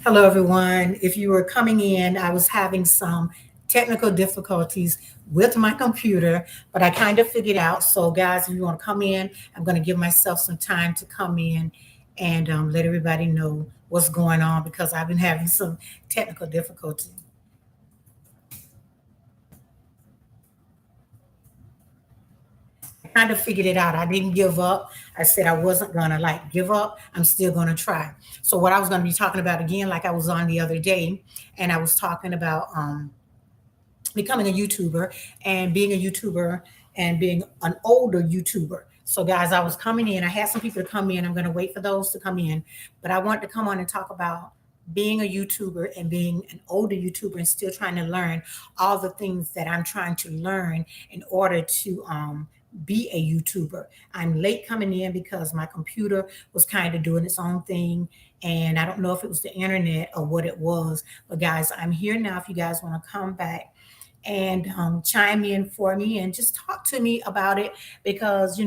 Hello, everyone. If you were coming in, I was having some technical difficulties with my computer, but I kind of figured out. So, guys, if you want to come in, I'm going to give myself some time to come in and let everybody know what's going on because I've been having some technical difficulty. Kind of figured it out. I didn't give up. I said I wasn't gonna like give up. I'm still gonna try. So what I was gonna be talking about again, like I was on the other day, and I was talking about becoming a YouTuber and being a YouTuber and being an older YouTuber. So, guys, I was coming in. I had some people to come in. I'm going to wait for those to come in, but I want to come on and talk about being a YouTuber and being an older YouTuber and still trying to learn all the things that I'm trying to learn in order to be a YouTuber. I'm late coming in because my computer was kind of doing its own thing. And I don't know if it was the internet or what it was. But guys, I'm here now. If you guys want to come back and chime in for me and just talk to me about it because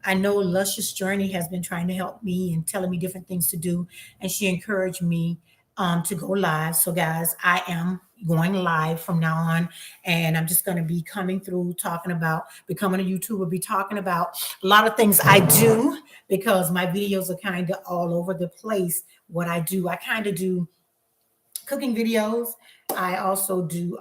I know Luscious Journey has been trying to help me and telling me different things to do, and she encouraged me to go live. So guys, I am going live from now on, and I'm just going to be coming through talking about becoming a YouTuber, be talking about a lot of things I do because my videos are kind of all over the place. What I do, I kind of do cooking videos. I also do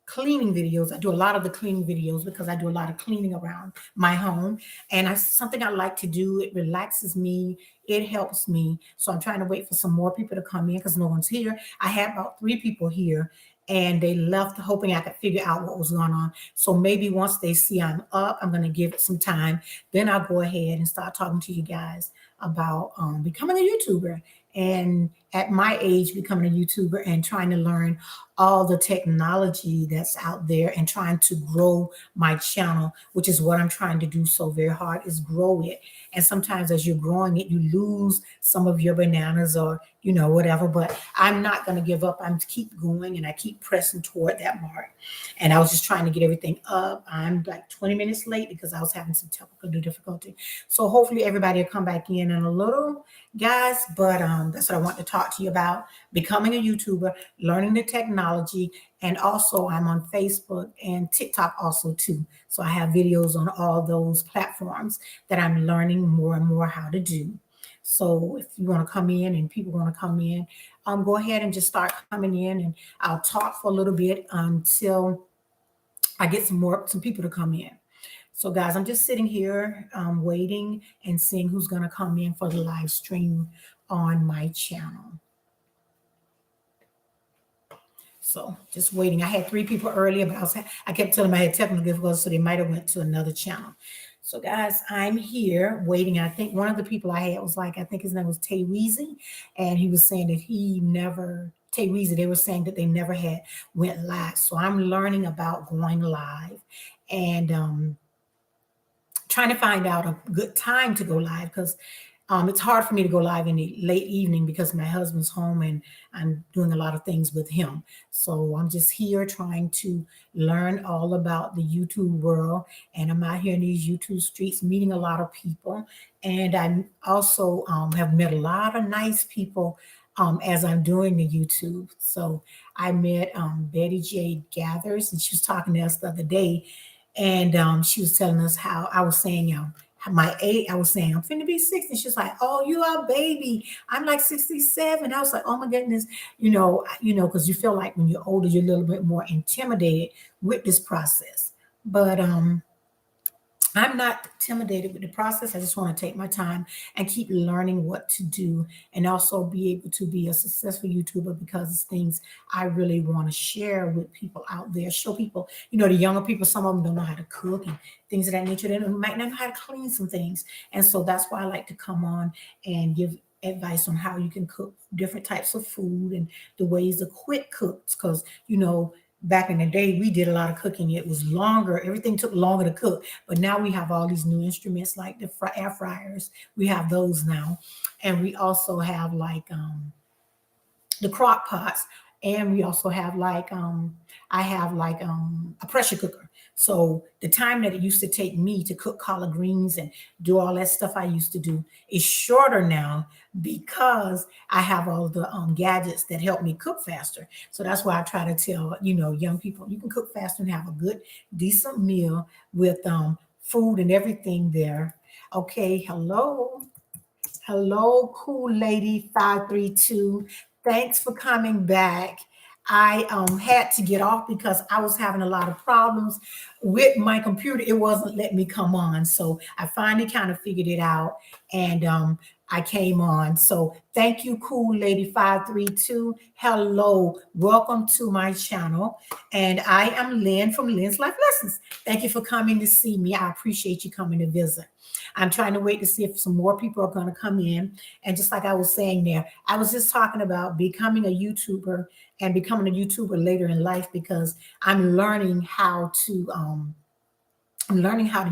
cleaning videos. I do a lot of the cleaning videos because I do a lot of cleaning around my home. And I something I like to do. It relaxes me. It helps me. So I'm trying to wait for some more people to come in because no one's here. I had about 3 people here and they left hoping I could figure out what was going on. So maybe once they see I'm up, I'm going to give it some time. Then I'll go ahead and start talking to you guys about becoming a YouTuber and at my age becoming a YouTuber and trying to learn all the technology that's out there and trying to grow my channel, which is what I'm trying to do so very hard is grow it. And sometimes as you're growing it, you lose some of your bananas or whatever, but I'm not going to give up. I'm keep going and I keep pressing toward that mark. And I was just trying to get everything up. I'm like 20 minutes late because I was having some technical difficulty. So hopefully everybody will come back in a little, guys. But that's what I want to talk to you about: becoming a YouTuber, learning the technology, and also I'm on Facebook and TikTok also too. So I have videos on all those platforms that I'm learning more and more how to do. So if you want to come in and people want to come in, go ahead and just start coming in, and I'll talk for a little bit until I get some people to come in. So, guys, I'm just sitting here waiting and seeing who's going to come in for the live stream on my channel. So, just waiting. I had 3 people earlier, but I kept telling them I had technical difficulties, so they might have went to another channel. So, guys, I'm here waiting. I think one of the people I had was like, I think his name was Tay Weezy, and he was saying that he never. Tay Weezy, they were saying that they never had went live. So I'm learning about going live, and trying to find out a good time to go live because it's hard for me to go live in the late evening because my husband's home and I'm doing a lot of things with him. So I'm just here trying to learn all about the YouTube world. And I'm out here in these YouTube streets meeting a lot of people. And I also have met a lot of nice people as I'm doing the YouTube. So I met Betty J. Gathers, and she was talking to us the other day, and she was telling us how I was saying, my age, I was saying, I'm finna be 60. She's like, oh, you are a baby. I'm like 67. I was like, oh my goodness, because you feel like when you're older, you're a little bit more intimidated with this process. But I'm not intimidated with the process. I just want to take my time and keep learning what to do and also be able to be a successful YouTuber because it's things I really want to share with people out there. Show people, the younger people, some of them don't know how to cook and things of that nature. They might not know how to clean some things. And so that's why I like to come on and give advice on how you can cook different types of food and the ways to quick cooks because, back in the day, we did a lot of cooking. It was longer. Everything took longer to cook. But now we have all these new instruments like the air fryers. We have those now. And we also have like the crock pots. And we also have like I have like a pressure cooker. So the time that it used to take me to cook collard greens and do all that stuff I used to do is shorter now because I have all the gadgets that help me cook faster. So that's why I try to tell, young people, you can cook faster and have a good, decent meal with food and everything there. Okay, hello. Hello, cool lady 532. Thanks for coming back. I had to get off because I was having a lot of problems with my computer. It wasn't letting me come on. So I finally kind of figured it out and I came on. So thank you, cool lady 532. Hello, welcome to my channel. And I am Lynn from Lynn's Life Lessons. Thank you for coming to see me. I appreciate you coming to visit. I'm trying to wait to see if some more people are going to come in. And just like I was saying there, I was just talking about becoming a YouTuber and becoming a YouTuber later in life because I'm learning how to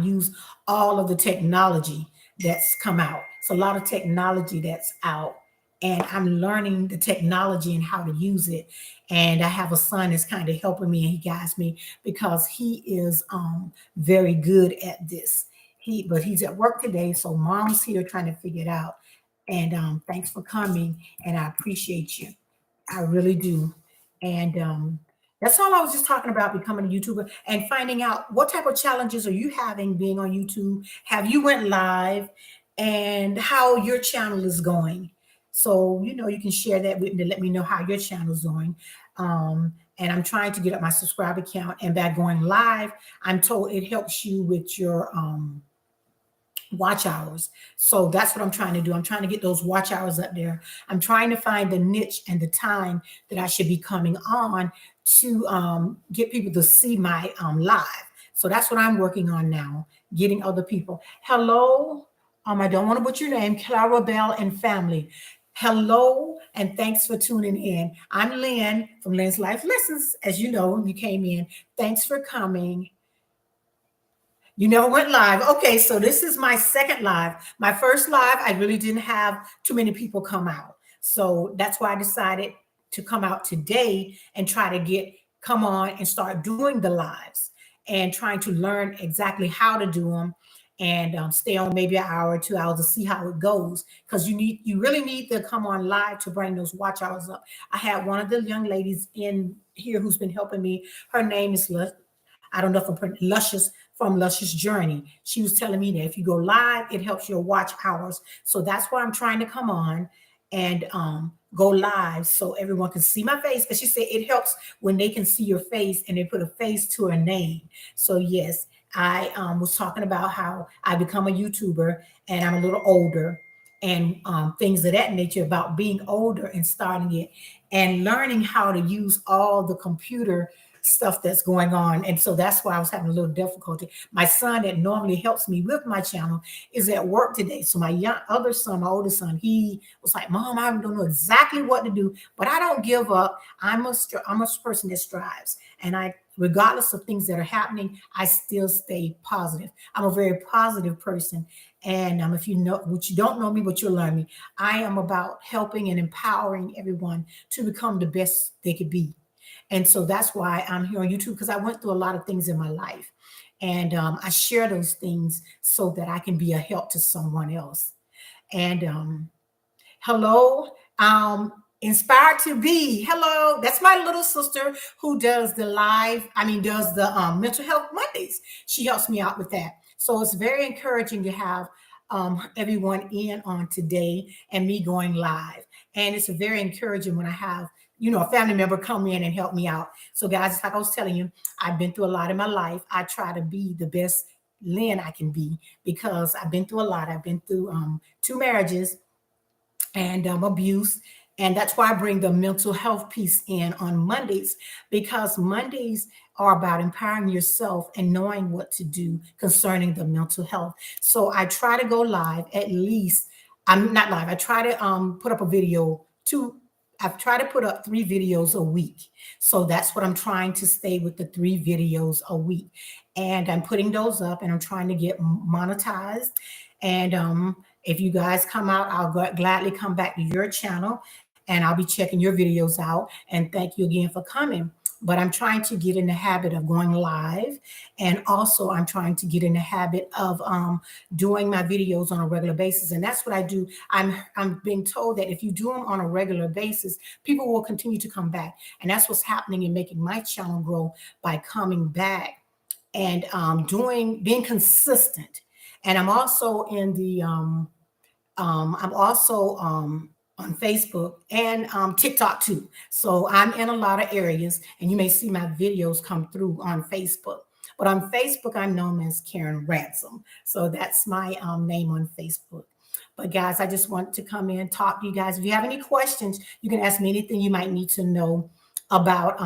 use all of the technology that's come out. It's a lot of technology that's out. And I'm learning the technology and how to use it. And I have a son that's kind of helping me and he guides me because he is very good at this. But he's at work today, so mom's here trying to figure it out. And thanks for coming, and I appreciate you. I really do. And that's all I was just talking about becoming a YouTuber and finding out what type of challenges are you having being on YouTube? Have you went live and how your channel is going? So, you can share that with me to let me know how your channel is going. And I'm trying to get up my subscriber count. And by going live, I'm told it helps you with your watch hours. So that's what I'm trying to do. I'm trying to get those watch hours up there. I'm trying to find the niche and the time that I should be coming on to get people to see my live. So that's what I'm working on now, getting other people. Hello. I don't want to butcher your name, Clara Bell and family. Hello, and thanks for tuning in. I'm Lynn from Lynn's Life Lessons. As you know, you came in. Thanks for coming. You never went live. Okay, so this is my second live. My first live, I really didn't have too many people come out. So that's why I decided to come out today and try to come on and start doing the lives and trying to learn exactly how to do them and stay on maybe an hour or 2 hours to see how it goes because you really need to come on live to bring those watch hours up. I had one of the young ladies in here who's been helping me. Her name is I don't know if I'm Luscious from Luscious Journey. She was telling me that if you go live, it helps your watch hours. So that's why I'm trying to come on and go live so everyone can see my face. Because she said it helps when they can see your face and they put a face to a name. So yes, I was talking about how I become a YouTuber and I'm a little older and things of that nature about being older and starting it and learning how to use all the computer stuff that's going on. And so that's why I was having a little difficulty. My son that normally helps me with my channel is at work today. So my other son, my oldest son, he was like, Mom, I don't know exactly what to do, but I don't give up. I'm a person that strives. And regardless of things that are happening, I still stay positive. I'm a very positive person. And if you know what you don't know me, but you'll learn me, I am about helping and empowering everyone to become the best they could be. And so that's why I'm here on YouTube because I went through a lot of things in my life. And I share those things so that I can be a help to someone else. And hello, inspired to be. Hello, that's my little sister who does the does the mental health Mondays. She helps me out with that. So it's very encouraging to have everyone in on today and me going live. And it's very encouraging when I have a family member come in and help me out. So guys, like I was telling you, I've been through a lot in my life. I try to be the best Lynn I can be because I've been through a lot. I've been through 2 marriages and abuse. And that's why I bring the mental health piece in on Mondays, because Mondays are about empowering yourself and knowing what to do concerning the mental health. So I try to go live at least. I'm not live. I try to put up a video I've tried to put up 3 videos a week. So that's what I'm trying to stay with, the 3 videos a week. And I'm putting those up and I'm trying to get monetized. And if you guys come out, I'll gladly come back to your channel and I'll be checking your videos out. And thank you again for coming. but I'm trying to get in the habit of going live. And also, I'm trying to get in the habit of doing my videos on a regular basis. And that's what I do. I'm being told that if you do them on a regular basis, people will continue to come back. And that's what's happening in making my channel grow by coming back and being consistent. And I'm also on Facebook and TikTok too. So I'm in a lot of areas, and you may see my videos come through on Facebook. But on Facebook, I'm known as Karen Ransom. So that's my name on Facebook. But guys, I just want to come in and talk to you guys. If you have any questions, you can ask me anything you might need to know about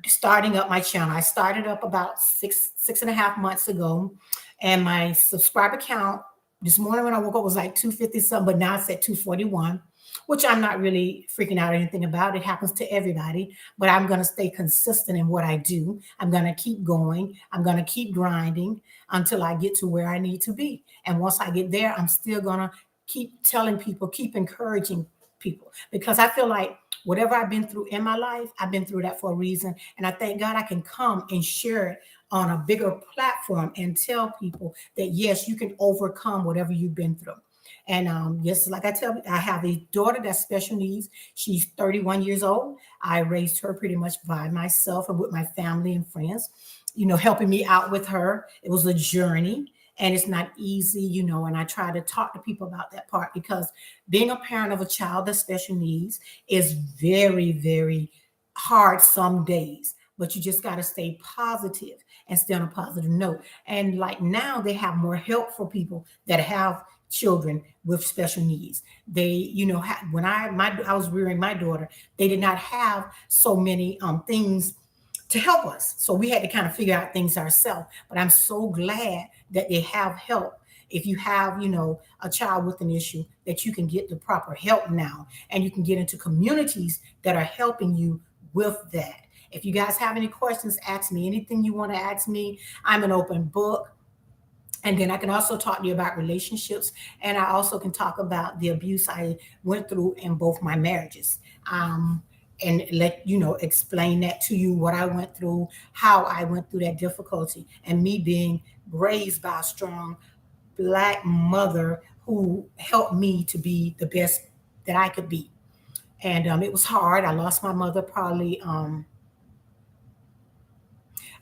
starting up my channel. I started up about six and a half months ago, and my subscriber count this morning when I woke up was like 250 something, but now it's at 241, which I'm not really freaking out or anything about. It happens to everybody, but I'm going to stay consistent in what I do. I'm going to keep going. I'm going to keep grinding until I get to where I need to be. And once I get there, I'm still going to keep telling people, keep encouraging people, because I feel like whatever I've been through in my life, I've been through that for a reason. And I thank God I can come and share it on a bigger platform and tell people that, yes, you can overcome whatever you've been through. And yes, like I have a daughter that's special needs. She's 31 years old. I raised her pretty much by myself and with my family and friends, helping me out with her. It was a journey, and it's not easy, and I try to talk to people about that part, because being a parent of a child that's special needs is very, very hard some days, but you just got to stay positive and stay on a positive note. And like now, they have more help for people that have children with special needs. They, when I was rearing my daughter, they did not have so many things to help us. So we had to kind of figure out things ourselves. But I'm so glad that they have help. If you have, a child with an issue, that you can get the proper help now, and you can get into communities that are helping you with that. If you guys have any questions, ask me anything you want to ask me. I'm an open book. And then I can also talk to you about relationships. And I also can talk about the abuse I went through in both my marriages. And explain that to you, what I went through, how I went through that difficulty, and me being raised by a strong Black mother who helped me to be the best that I could be. And it was hard. I lost my mother probably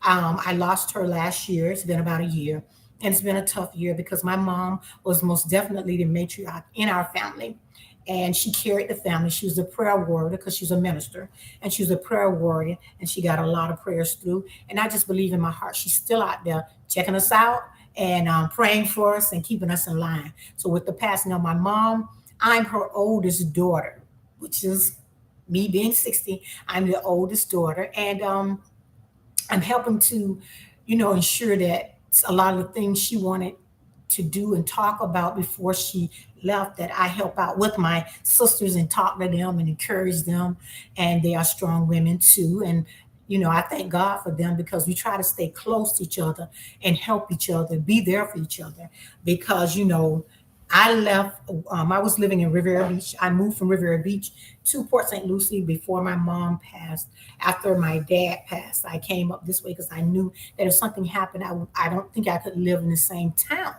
I lost her last year. It's been about a year. And it's been a tough year because my mom was most definitely the matriarch in our family. And she carried the family. She was a prayer warrior because she's a minister. And she was a prayer warrior. And she got a lot of prayers through. And I just believe in my heart she's still out there checking us out and praying for us and keeping us in line. So with the passing of my mom, I'm her oldest daughter, which is me being 60. I'm the oldest daughter. And I'm helping to, ensure that a lot of the things she wanted to do and talk about before she left, that I help out with my sisters and talk to them and encourage them. And they are strong women too. And, I thank God for them, because we try to stay close to each other and help each other, be there for each other. Because, I left, I was living in Riviera Beach. I moved from Riviera Beach to Port St. Lucie before my mom passed. After my dad passed, I came up this way because I knew that if something happened, I don't think I could live in the same town.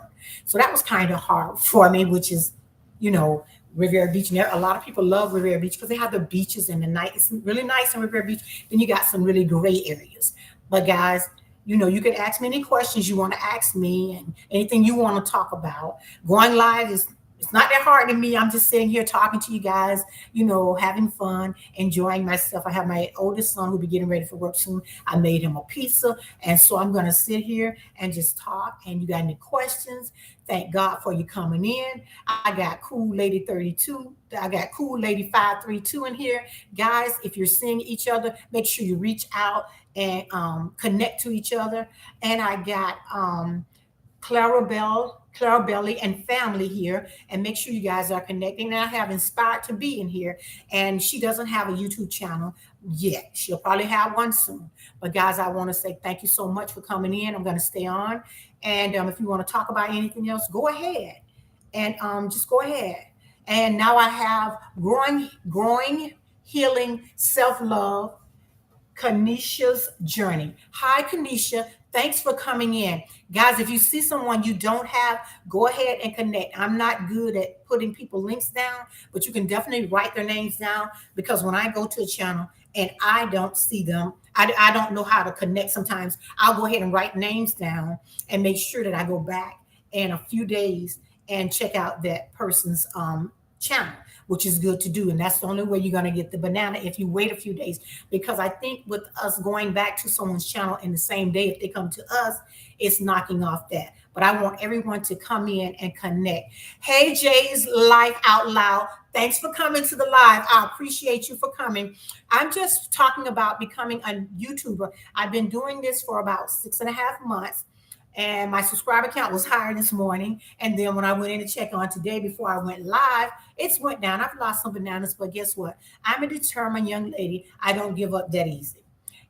So that was kind of hard for me, which is, you know, Riviera Beach. And a lot of people love Riviera Beach because they have the beaches and the night. It's really nice in Riviera Beach. Then you got some really gray areas. But guys, you can ask me any questions you want to ask me and anything you want to talk about. Going live is it's not that hard to me. I'm just sitting here talking to you guys, having fun, enjoying myself. I have my oldest son who'll be getting ready for work soon. I made him a pizza. And so I'm going to sit here and just talk. And you got any questions? Thank God for you coming in. I got Cool Lady 32. I got Cool Lady 532 in here. Guys, if you're seeing each other, make sure you reach out and connect to each other. And I got Clara Belly and family here, and make sure you guys are connecting. Now I have Inspired to be in here, and she doesn't have a YouTube channel yet. She'll probably have one soon. But guys, I want to say thank you so much for coming in. I'm going to stay on, and if you want to talk about anything else, go ahead, and just go ahead. And now I have growing, healing, self love Kanisha's Journey. Hi, Kanisha. Thanks for coming in. Guys, if you see someone you don't have, go ahead and connect. I'm not good at putting people links down, but you can definitely write their names down because when I go to a channel and I don't see them, I don't know how to connect sometimes. I'll go ahead and write names down and make sure that I go back in a few days and check out that person's channel, which is good to do. And that's the only way you're going to get the banana if you wait a few days. Because I think with us going back to someone's channel in the same day, if they come to us, it's knocking off that. But I want everyone to come in and connect. Hey, Jay's Life Out Loud. Thanks for coming to the live. I appreciate you for coming. I'm just talking about becoming a YouTuber. I've been doing this for about 6.5 months. And my subscriber count was higher this morning. And then when I went in to check on today before I went live, it's went down. I've lost some bananas, but guess what? I'm a determined young lady. I don't give up that easy.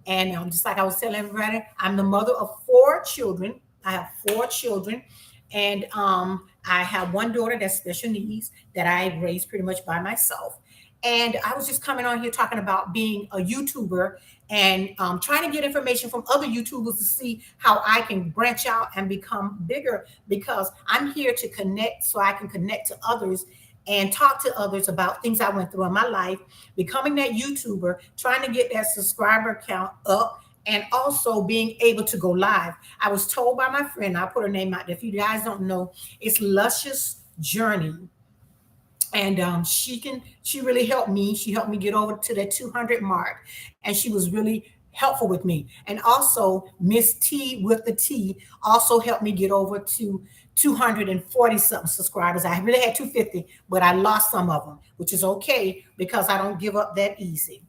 And just like I was telling everybody, I'm the mother of 4 children. I have 4 children. And I have one daughter that's special needs that I raised pretty much by myself. And I was just coming on here talking about being a YouTuber and trying to get information from other YouTubers to see how I can branch out and become bigger because I'm here to connect so I can connect to others and talk to others about things I went through in my life, becoming that YouTuber, trying to get that subscriber count up, and also being able to go live. I was told by my friend, I'll put her name out there. If you guys don't know, it's Luscious Journey. And she really helped me. She helped me get over to that 200 mark. And she was really helpful with me. And also Miss T with the T also helped me get over to 240 something subscribers. I really had 250, but I lost some of them, which is okay because I don't give up that easy.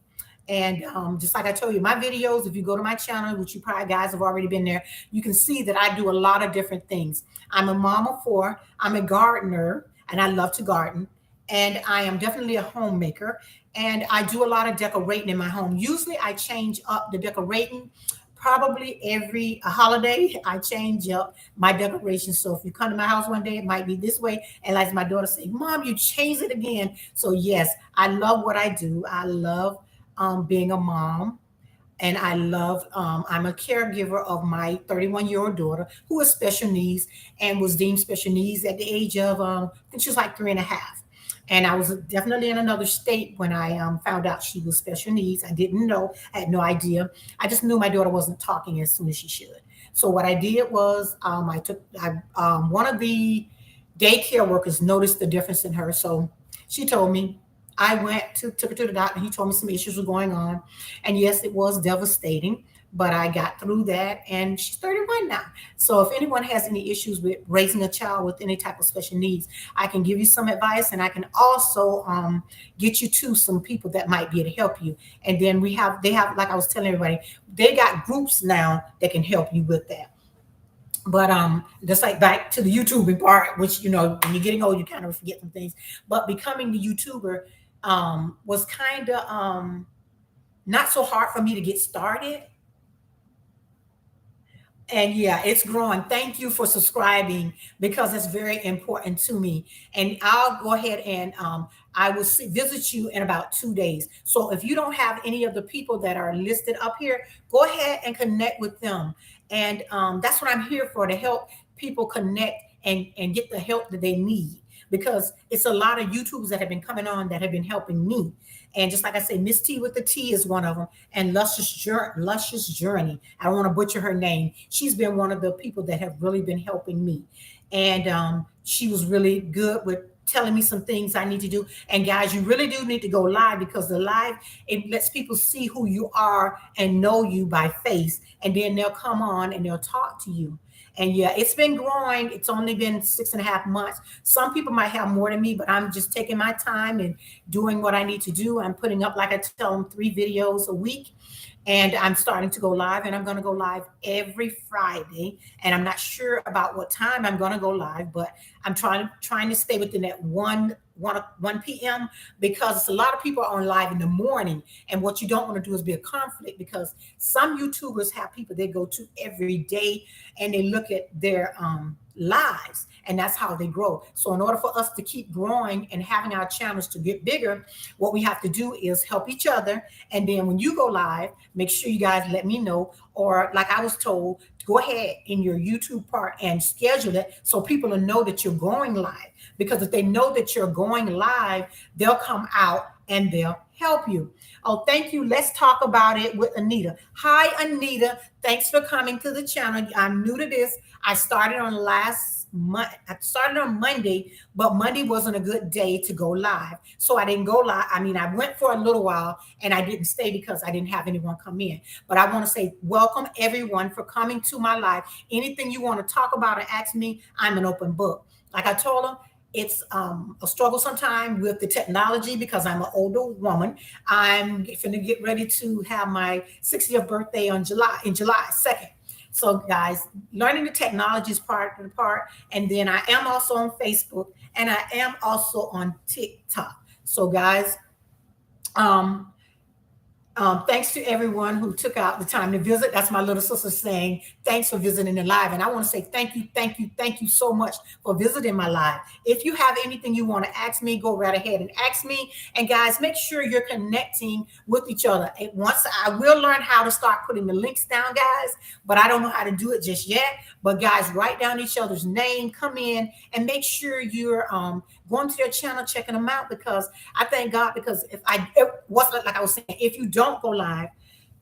And just like I told you, my videos, if you go to my channel, which you probably guys have already been there, you can see that I do a lot of different things. I'm a mom of 4. I'm a gardener, and I love to garden. And I am definitely a homemaker. And I do a lot of decorating in my home. Usually I change up the decorating. Probably every holiday, I change up my decorations. So if you come to my house one day, it might be this way. And like my daughter say, Mom, you changed it again. So yes, I love what I do. I love being a mom. And I love, I'm a caregiver of my 31-year-old daughter who has special needs and was deemed special needs at the age of, I think she was like 3.5. And I was definitely in another state when I found out she was special needs. I didn't know, I had no idea. I just knew my daughter wasn't talking as soon as she should. So what I did was one of the daycare workers noticed the difference in her. So she told me, I took her to the doctor. He told me some issues were going on. And yes, it was devastating, but I got through that and she's 31 now. So if anyone has any issues with raising a child with any type of special needs, I can give you some advice and I can also get you to some people that might be able to help you. And then they have, like I was telling everybody, they got groups now that can help you with that. But just like back to the YouTubing part, which, when you're getting old, you kind of forget some things. But becoming the YouTuber was kind of not so hard for me to get started. And yeah, it's growing. Thank you for subscribing because it's very important to me. And I'll go ahead and I will visit you in about 2 days. So if you don't have any of the people that are listed up here, go ahead and connect with them. And that's what I'm here for, to help people connect and get the help that they need. Because it's a lot of YouTubers that have been coming on that have been helping me. And just like I say, Miss T with the T is one of them. And Luscious Journey. I don't want to butcher her name. She's been one of the people that have really been helping me. And she was really good with telling me some things I need to do. And guys, you really do need to go live because the live, it lets people see who you are and know you by face. And then they'll come on and they'll talk to you. And yeah, it's been growing. It's only been 6.5 months. Some people might have more than me, but I'm just taking my time and doing what I need to do. I'm putting up, like I tell them, 3 videos a week. And I'm starting to go live, and I'm going to go live every Friday. And I'm not sure about what time I'm going to go live, but I'm trying to stay within that 1 p.m. because a lot of people are on live in the morning. And what you don't want to do is be a conflict, because some YouTubers have people they go to every day and they look at their lives, and that's how they grow. So in order for us to keep growing and having our channels to get bigger, what we have to do is help each other. And then when you go live, make sure you guys let me know, or like I was told, go ahead in your YouTube part and schedule it so people will know that you're going live. Because if they know that you're going live, they'll come out and they'll help you. Oh, thank you. Let's talk about it with Anita. Hi, Anita. Thanks for coming to the channel. I'm new to this. I started on last month. I started on Monday, but Monday wasn't a good day to go live. So I didn't go live. I mean, I went for a little while and I didn't stay because I didn't have anyone come in. But I want to say welcome everyone for coming to my live. Anything you want to talk about or ask me, I'm an open book. Like I told them, it's a struggle sometimes with the technology because I'm an older woman. I'm going to get ready to have my 60th birthday on July 2nd. So guys, learning the technology is part of the part. And then I am also on Facebook and I am also on TikTok. So guys, thanks to everyone who took out the time to visit. That's my little sister saying, thanks for visiting the live. And I want to say thank you, thank you, thank you so much for visiting my live. If you have anything you want to ask me, go right ahead and ask me. And guys, make sure you're connecting with each other. Once I will learn how to start putting the links down, guys, but I don't know how to do it just yet. But guys, write down each other's name, come in, and make sure you're going to their channel, checking them out, because I thank God, because if like I was saying, if you don't go live,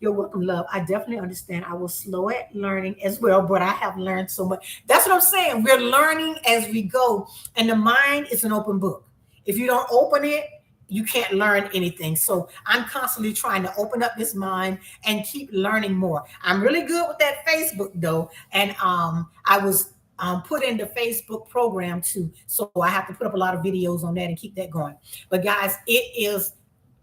you're welcome, love. I definitely understand. I was slow at learning as well, but I have learned so much. That's what I'm saying. We're learning as we go, and the mind is an open book. If you don't open it, you can't learn anything. So I'm constantly trying to open up this mind and keep learning more. I'm really good with that Facebook though, and I was put in the Facebook program too. So I have to put up a lot of videos on that and keep that going. But guys, it is,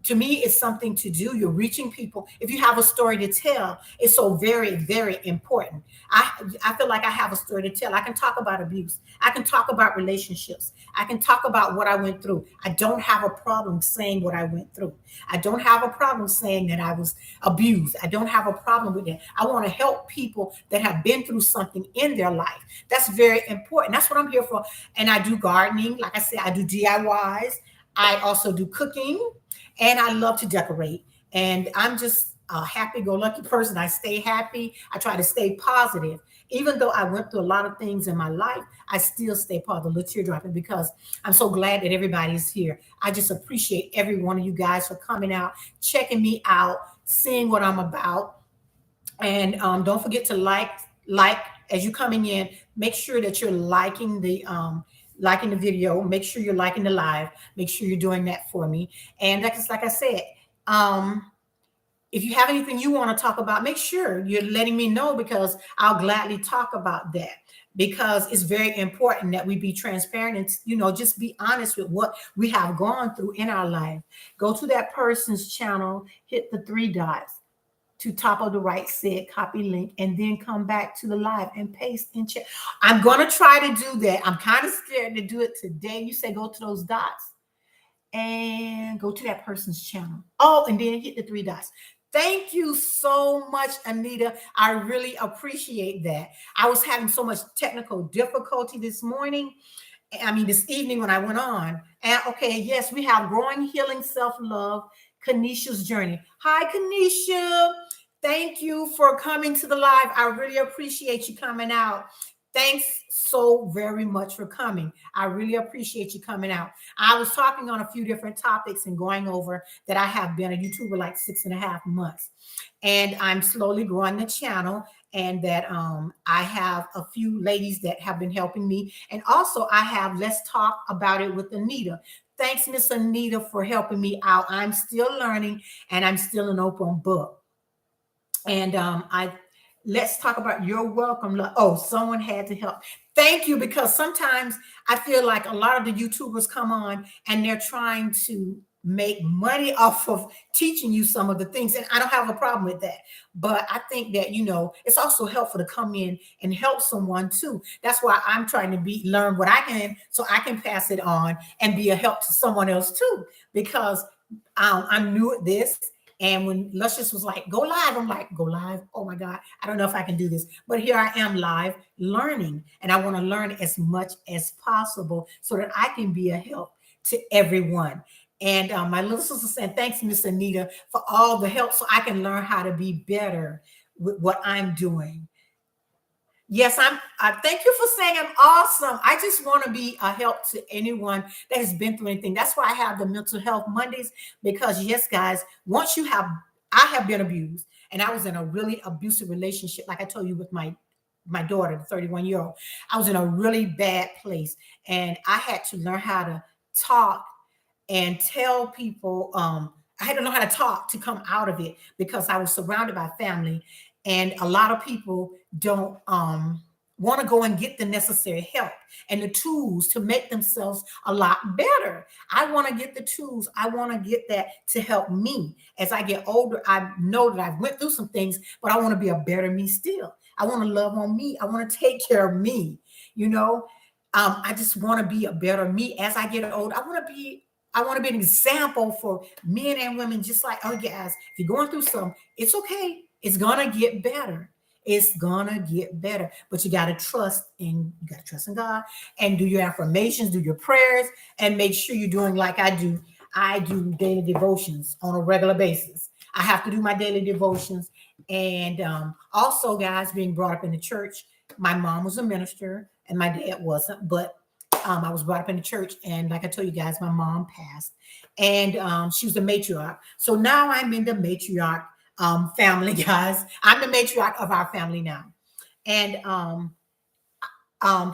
to me, it's something to do. You're reaching people. If you have a story to tell, it's so very, very important. I feel like I have a story to tell. I can talk about abuse. I can talk about relationships. I can talk about what I went through. I don't have a problem saying what I went through. I don't have a problem saying that I was abused. I don't have a problem with that. I want to help people that have been through something in their life. That's very important. That's what I'm here for. And I do gardening. Like I said, I do DIYs. I also do cooking. And I love to decorate. And I'm just a happy-go-lucky person. I stay happy. I try to stay positive. Even though I went through a lot of things in my life, I still stay positive, little teardropping, because I'm so glad that everybody's here. I just appreciate every one of you guys for coming out, checking me out, seeing what I'm about. And don't forget to like as you're coming in. Make sure that you're liking the video. Make sure you're liking the live. Make sure you're doing that for me. And that's like I said, if you have anything you want to talk about, make sure you're letting me know, because I'll gladly talk about that, because it's very important that we be transparent and, just be honest with what we have gone through in our life. Go to that person's channel, hit the three dots to top of the right, said copy link, and then come back to the live and paste in chat. I'm going to try to do that. I'm kind of scared to do it today. You say go to those dots and go to that person's channel. Oh, and then hit the three dots. Thank you so much, Anita. I really appreciate that. I was having so much technical difficulty this evening when I went on. And okay, yes, we have Growing Healing Self-Love, Kanisha's Journey. Hi, Kanisha. Thank you for coming to the live. I really appreciate you coming out. Thanks so very much for coming. I really appreciate you coming out. I was talking on a few different topics and going over that I have been a YouTuber like 6.5 months. And I'm slowly growing the channel, and that I have a few ladies that have been helping me. And also I have Let's Talk About It with Anita. Thanks, Miss Anita, for helping me out. I'm still learning, and I'm still an open book. And let's talk about your welcome. Oh, someone had to help. Thank you, because sometimes I feel like a lot of the YouTubers come on and they're trying to make money off of teaching you some of the things. And I don't have a problem with that. But I think that, it's also helpful to come in and help someone too. That's why I'm trying to learn what I can, so I can pass it on and be a help to someone else too, because I'm new at this. And when Luscious was like, go live, I'm like, go live. Oh my God, I don't know if I can do this. But here I am live learning. And I want to learn as much as possible so that I can be a help to everyone. And my little sister said, thanks, Miss Anita, for all the help so I can learn how to be better with what I'm doing. Yes, I thank you for saying I'm awesome. I just want to be a help to anyone that has been through anything. That's why I have the mental health Mondays, because yes, guys, once you have, I have been abused, and I was in a really abusive relationship, like I told you with my daughter, the 31-year-old. I was in a really bad place, and I had to learn how to talk and tell people. I had to know how to talk to come out of it because I was surrounded by family, and a lot of people don't want to go and get the necessary help and the tools to make themselves a lot better. I want to get the tools. I want to get that to help me as I get older. I know that I've went through some things, but I want to be a better me still. I want to love on me. I want to take care of me. You know, I just want to be a better me as I get older. I want to be an example for men and women, just like, oh, guys, if you're going through something, it's okay. It's going to get better. It's going to get better. But you got to trust in, you got to trust in God and do your affirmations, do your prayers, and make sure you're doing like I do. I do daily devotions on a regular basis. I have to do my daily devotions. And also, guys, being brought up in the church, my mom was a minister and my dad wasn't, but I was brought up in the church, and like I told you guys, my mom passed, and she was the matriarch. So now I'm in the matriarch family, guys. I'm the matriarch of our family now, and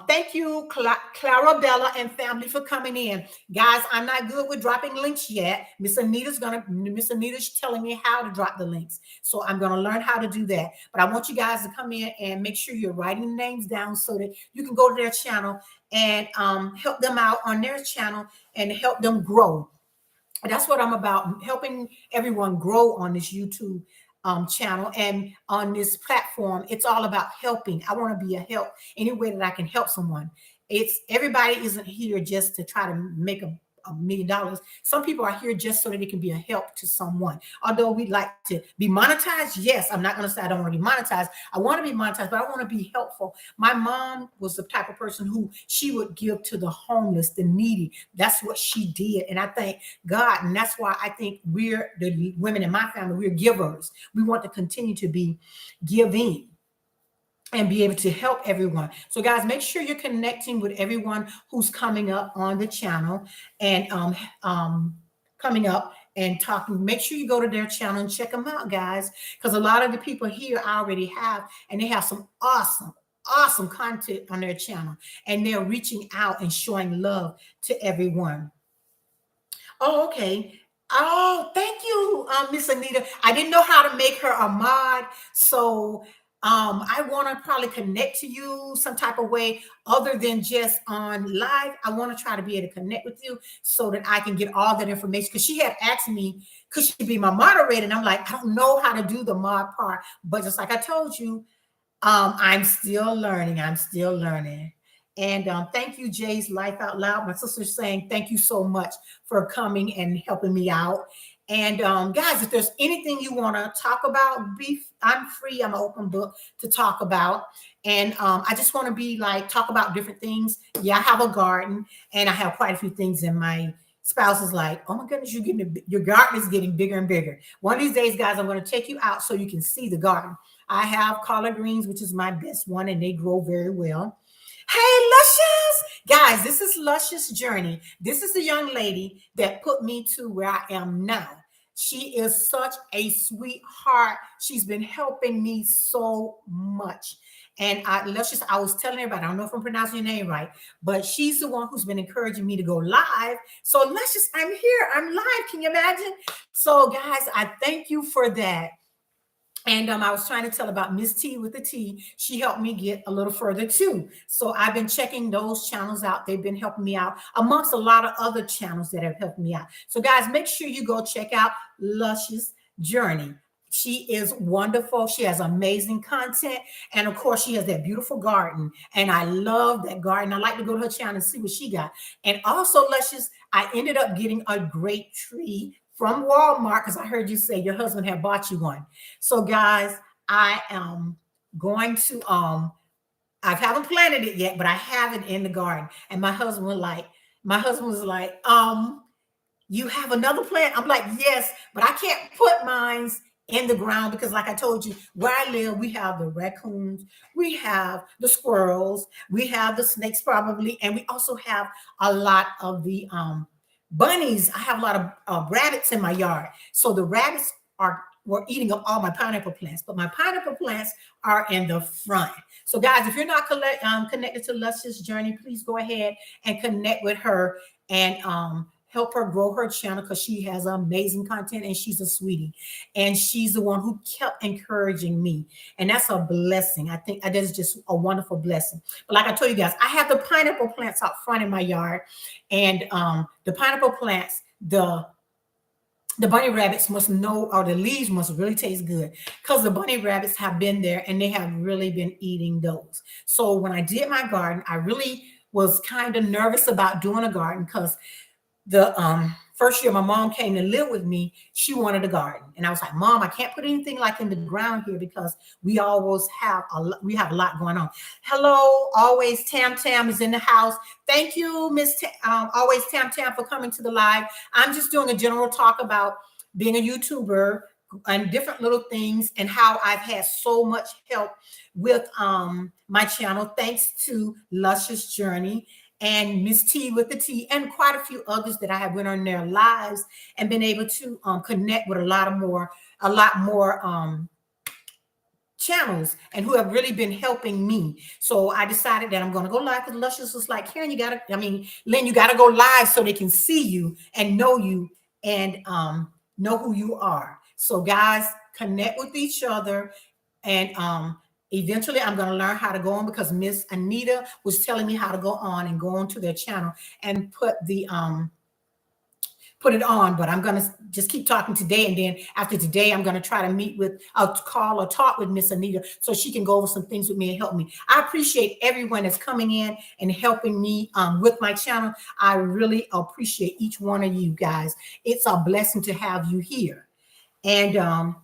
thank you, Clarabella and family, for coming in. Guys, I'm not good with dropping links yet. Miss Anita's telling me how to drop the links. So I'm gonna learn how to do that. But I want you guys to come in and make sure you're writing names down so that you can go to their channel and help them out on their channel and help them grow. That's what I'm about, helping everyone grow on this YouTube channel and on this platform. It's all about helping. I want to be a help any way that I can help someone. It's everybody isn't here just to try to make $1 million. Some people are here just so that it can be a help to someone. Although we'd like to be monetized, yes, I'm not going to say I don't want to be monetized. I want to be monetized, but I want to be helpful. My mom was the type of person who she would give to the homeless, the needy. That's what she did. And I thank God. And that's why I think we're the women in my family, we're givers. We want to continue to be giving and be able to help everyone. So guys, make sure you're connecting with everyone who's coming up on the channel and coming up and talking. Make sure you go to their channel and check them out, guys, because a lot of the people here I already have, and they have some awesome content on their channel, and they're reaching out and showing love to everyone. Oh, okay. Oh, thank you, Miss Anita. I didn't know how to make her a mod, so I want to probably connect to you some type of way other than just on live. I want to try to be able to connect with you so that I can get all that information. Because she had asked me, could she be my moderator? And I'm like, I don't know how to do the mod part, but just like I told you, I'm still learning. I'm still learning. And thank you, Jay's Life Out Loud. My sister's saying thank you so much for coming and helping me out. And guys, if there's anything you want to talk about, I'm free. I'm an open book to talk about. And I just want to be like, talk about different things. Yeah, I have a garden and I have quite a few things in my spouse is like, oh my goodness, your garden is getting bigger and bigger. One of these days, guys, I'm going to take you out so you can see the garden. I have collard greens, which is my best one, and they grow very well. Hey, Luscious! Guys, this is Luscious' journey. This is the young lady that put me to where I am now. She is such a sweetheart. She's been helping me so much. And Luscious, I was telling everybody, I don't know if I'm pronouncing your name right, but she's the one who's been encouraging me to go live. So Luscious, I'm here. I'm live. Can you imagine? So guys, I thank you for that. And I was trying to tell about Miss T with the T. She helped me get a little further too. So I've been checking those channels out. They've been helping me out amongst a lot of other channels that have helped me out. So guys, make sure you go check out Luscious Journey. She is wonderful. She has amazing content. And of course, she has that beautiful garden. And I love that garden. I like to go to her channel and see what she got. And also, Luscious, I ended up getting a great tree from Walmart because I heard you say your husband had bought you one. So guys, I am going to I haven't planted it yet, but I have it in the garden. And my husband was like, you have another plant? I'm like, yes, but I can't put mines in the ground because, like I told you, where I live, we have the raccoons, we have the squirrels, we have the snakes probably, and we also have a lot of the bunnies. I have a lot of rabbits in my yard. So the rabbits were eating up all my pineapple plants, but my pineapple plants are in the front. So guys, if you're not connected to Luscious Journey, please go ahead and connect with her and help her grow her channel because she has amazing content and she's a sweetie. And she's the one who kept encouraging me. And that's a blessing. I think that is just a wonderful blessing. But like I told you guys, I have the pineapple plants out front in my yard. And the pineapple plants, the bunny rabbits must know, or the leaves must really taste good because the bunny rabbits have been there and they have really been eating those. So when I did my garden, I really was kind of nervous about doing a garden because the first year my mom came to live with me, she wanted a garden. And I was like, Mom, I can't put anything like in the ground here because we always have we have a lot going on. Hello, always Tam Tam is in the house. Thank you, Miss Always Tam Tam, for coming to the live. I'm just doing a general talk about being a YouTuber and different little things and how I've had so much help with my channel thanks to Luscious Journey and Miss T with the T, and quite a few others that I have went on their lives and been able to connect with a lot more channels and who have really been helping me. So I decided that I'm going to go live because Luscious was like, Karen, Lynn, you got to go live so they can see you and know who you are. So guys, connect with each other and eventually, I'm going to learn how to go on because Miss Anita was telling me how to go on and go onto their channel and put it on. But I'm going to just keep talking today, and then after today, I'm going to try to call or talk with Miss Anita so she can go over some things with me and help me. I appreciate everyone that's coming in and helping me with my channel. I really appreciate each one of you guys. It's a blessing to have you here, and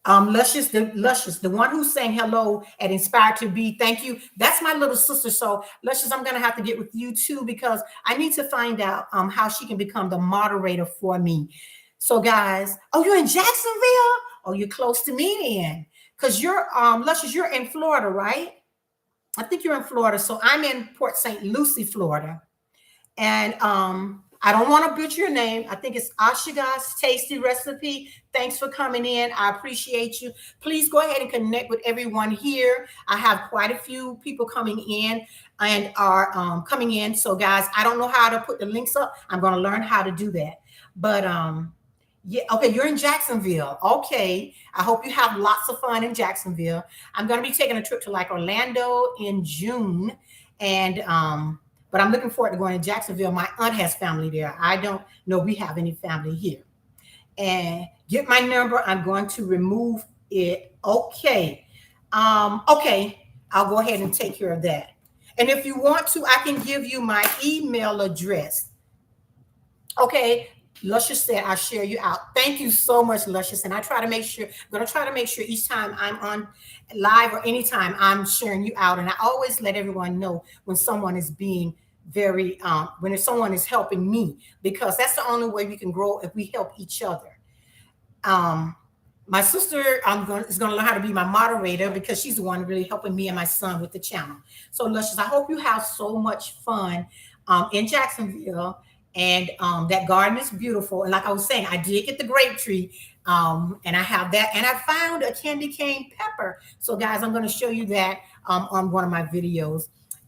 Luscious, the one who sang hello at Inspired to Be. Thank you. That's my little sister. So Luscious, I'm gonna have to get with you too because I need to find out how she can become the moderator for me. So guys, oh, you're in Jacksonville? Oh, you're close to me then. Because you're Luscious, you're in Florida, right? I think you're in Florida. So I'm in Port St. Lucie, Florida. And I don't want to butcher your name. I think it's Ashiga's Tasty Recipe. Thanks for coming in. I appreciate you. Please go ahead and connect with everyone here. I have quite a few people coming in and are coming in. So guys, I don't know how to put the links up. I'm going to learn how to do that. But yeah, okay, you're in Jacksonville. Okay, I hope you have lots of fun in Jacksonville. I'm going to be taking a trip to like Orlando in June, and but I'm looking forward to going to Jacksonville. My aunt has family there. I don't know we have any family here. And get my number. I'm going to remove it. Okay. Okay. I'll go ahead and take care of that. And if you want to, I can give you my email address. Okay. Luscious said I'll share you out. Thank you so much, Luscious. And I'm going to try to make sure each time I'm on live or anytime I'm sharing you out. And I always let everyone know when someone is being when someone is helping me, because that's the only way we can grow if we help each other. My sister is going to learn how to be my moderator because she's the one really helping me and my son with the channel. So Luscious, I hope you have so much fun in Jacksonville. And that garden is beautiful. And like I was saying, I did get the grape tree and I have that. And I found a candy cane pepper. So guys, I'm going to show you that on one of my videos.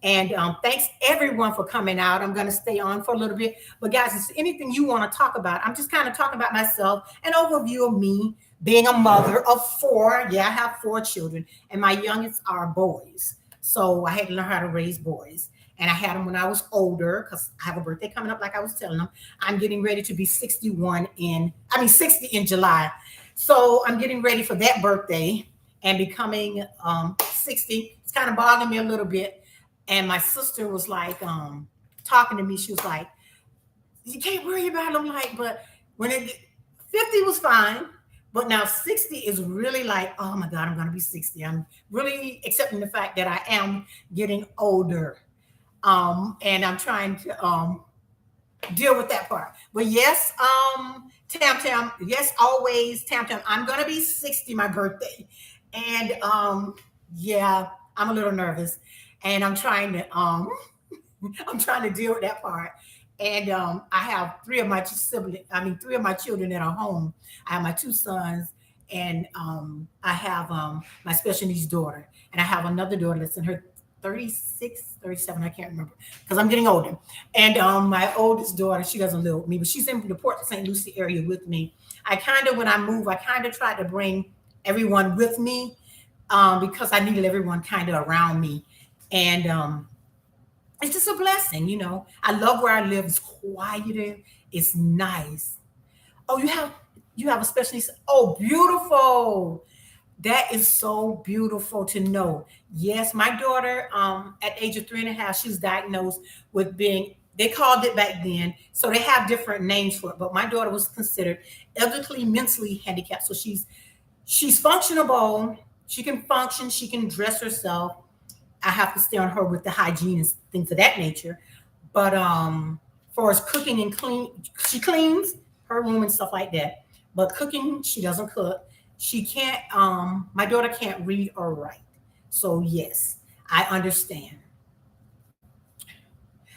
And thanks everyone for coming out. I'm going to stay on for a little bit. But guys, is there anything you want to talk about? I'm just kind of talking about myself, an overview of me being a mother of 4. Yeah, I have 4 children. And my youngest are boys. So I had to learn how to raise boys. And I had them when I was older because I have a birthday coming up, like I was telling them. I'm getting ready to be 60 in July. So I'm getting ready for that birthday and becoming 60. It's kind of bothering me a little bit. And my sister was like talking to me. She was like, you can't worry about it. I'm like, but When it 50 was fine, but now 60 is really like, oh my God, I'm gonna be 60. I'm really accepting the fact that I am getting older. And I'm trying to deal with that part. But yes, Tam Tam, yes, always Tam Tam. I'm gonna be 60 my birthday. And yeah, I'm a little nervous. And I'm trying to deal with that part. And I have three of my siblings, I mean, three of my children that are home. I have my two sons, and I have my special needs daughter. And I have another daughter that's in her 36, 37, I can't remember, because I'm getting older. And my oldest daughter, she doesn't live with me, but she's in the Port St. Lucie area with me. I kind of, when I move, I kind of try to bring everyone with me because I needed everyone kind of around me. And it's just a blessing, you know. I love where I live. It's quieter. It's nice. Oh, you have a special needs. Oh, beautiful. That is so beautiful to know. Yes, my daughter, at the age of 3.5, she was diagnosed with being, they called it back then, so they have different names for it, but my daughter was considered elderly mentally handicapped. So she's functionable. She can function. She can dress herself. I have to stay on her with the hygiene and things of that nature. But for as cooking and clean, she cleans her room and stuff like that. But cooking, she doesn't cook. She can't. My daughter can't read or write. So yes, I understand.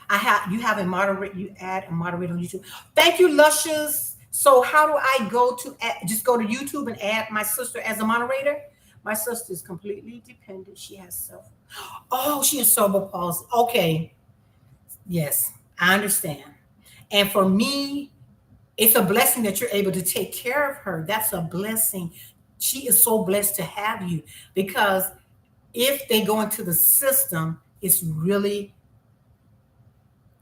I have you have a moderate. You add a moderator on YouTube. Thank you, Luscious. So how do I go to just go to YouTube and add my sister as a moderator? My sister is completely dependent. She has self. Oh, she has cerebral palsy. Okay, yes, I understand. And for me, it's a blessing that you're able to take care of her. That's a blessing. She is so blessed to have you because if they go into the system, it's really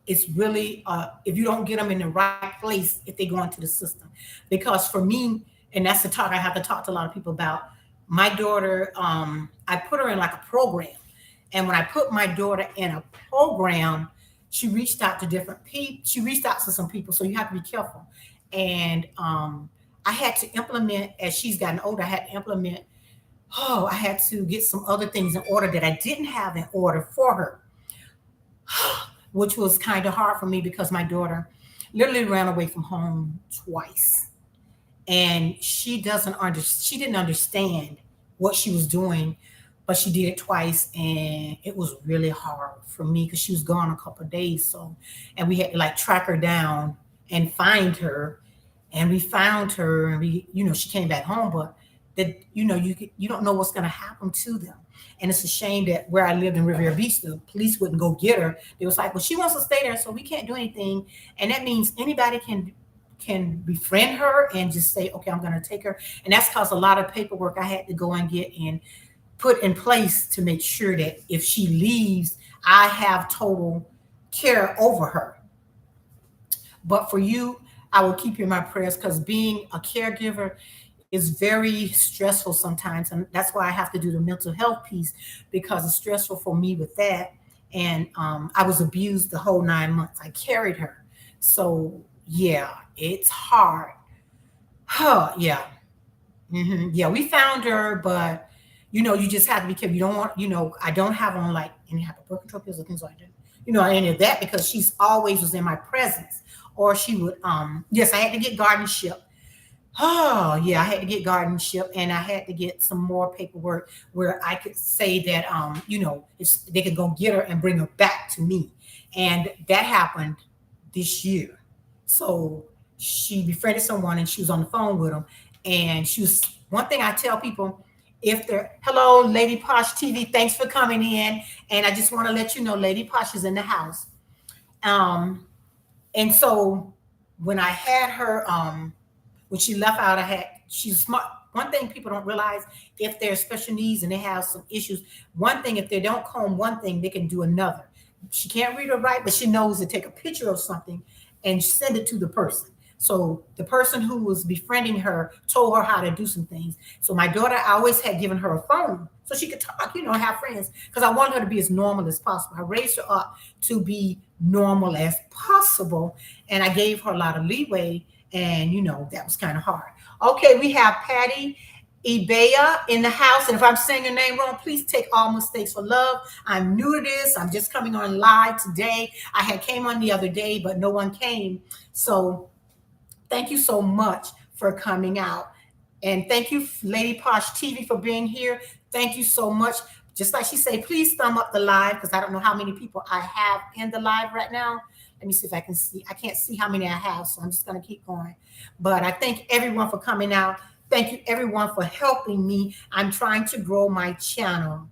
if you don't get them in the right place if they go into the system. Because for me, and that's the talk I have to talk to a lot of people about, my daughter, I put her in like a program. And when I put my daughter in a program, she reached out to different people. She reached out to some people, so you have to be careful. And I had to implement, as she's gotten older, I had to implement, oh, I had to get some other things in order that I didn't have in order for her, which was kind of hard for me because my daughter literally ran away from home twice. And she didn't understand what she was doing, but she did it twice, and it was really hard for me because she was gone a couple of days. So, and we had to like track her down and find her, and we found her, and she came back home, but that you don't know what's going to happen to them. And it's a shame that where I lived in Riviera Beach, the police wouldn't go get her. They was like, well, she wants to stay there, so we can't do anything. And that means anybody can befriend her and just say, okay, I'm going to take her. And that's caused a lot of paperwork I had to go and get and put in place to make sure that if she leaves, I have total care over her. But for you, I will keep you in my prayers because being a caregiver is very stressful sometimes. And that's why I have to do the mental health piece because it's stressful for me with that. And I was abused the whole 9 months. I carried her. So, yeah, it's hard. Huh, yeah. Yeah, we found her, but you just have to be careful. You don't want, I don't have on like any type of birth control pills or things like that. Any of that because she's always was in my presence. Or she would, yes, I had to get guardianship. Oh, yeah, I had to get guardianship and I had to get some more paperwork where I could say that, they could go get her and bring her back to me. And that happened this year. So she befriended someone and she was on the phone with them. And she was, one thing I tell people, if they're, hello, Lady Posh TV, thanks for coming in. And I just want to let you know, Lady Posh is in the house. Um, and so when I had her, when she left out, she's smart. One thing people don't realize, if they're special needs and they have some issues, one thing, if they don't comb one thing, they can do another. She can't read or write, but she knows to take a picture of something and send it to the person. So the person who was befriending her told her how to do some things. So my daughter, I always had given her a phone so she could talk, have friends, because I wanted her to be as normal as possible. I raised her up to be normal as possible. And I gave her a lot of leeway, and that was kind of hard. Okay, we have Patty Ibea in the house. And if I'm saying your name wrong, please take all mistakes for love. I'm new to this. I'm just coming on live today. I had came on the other day, but no one came. So thank you so much for coming out. And thank you, Lady Posh TV, for being here. Thank you so much. Just like she said, please thumb up the live, because I don't know how many people I have in the live right now. Let me see if I can see. I can't see how many I have, so I'm just going to keep going. But I thank everyone for coming out. Thank you, everyone, for helping me. I'm trying to grow my channel.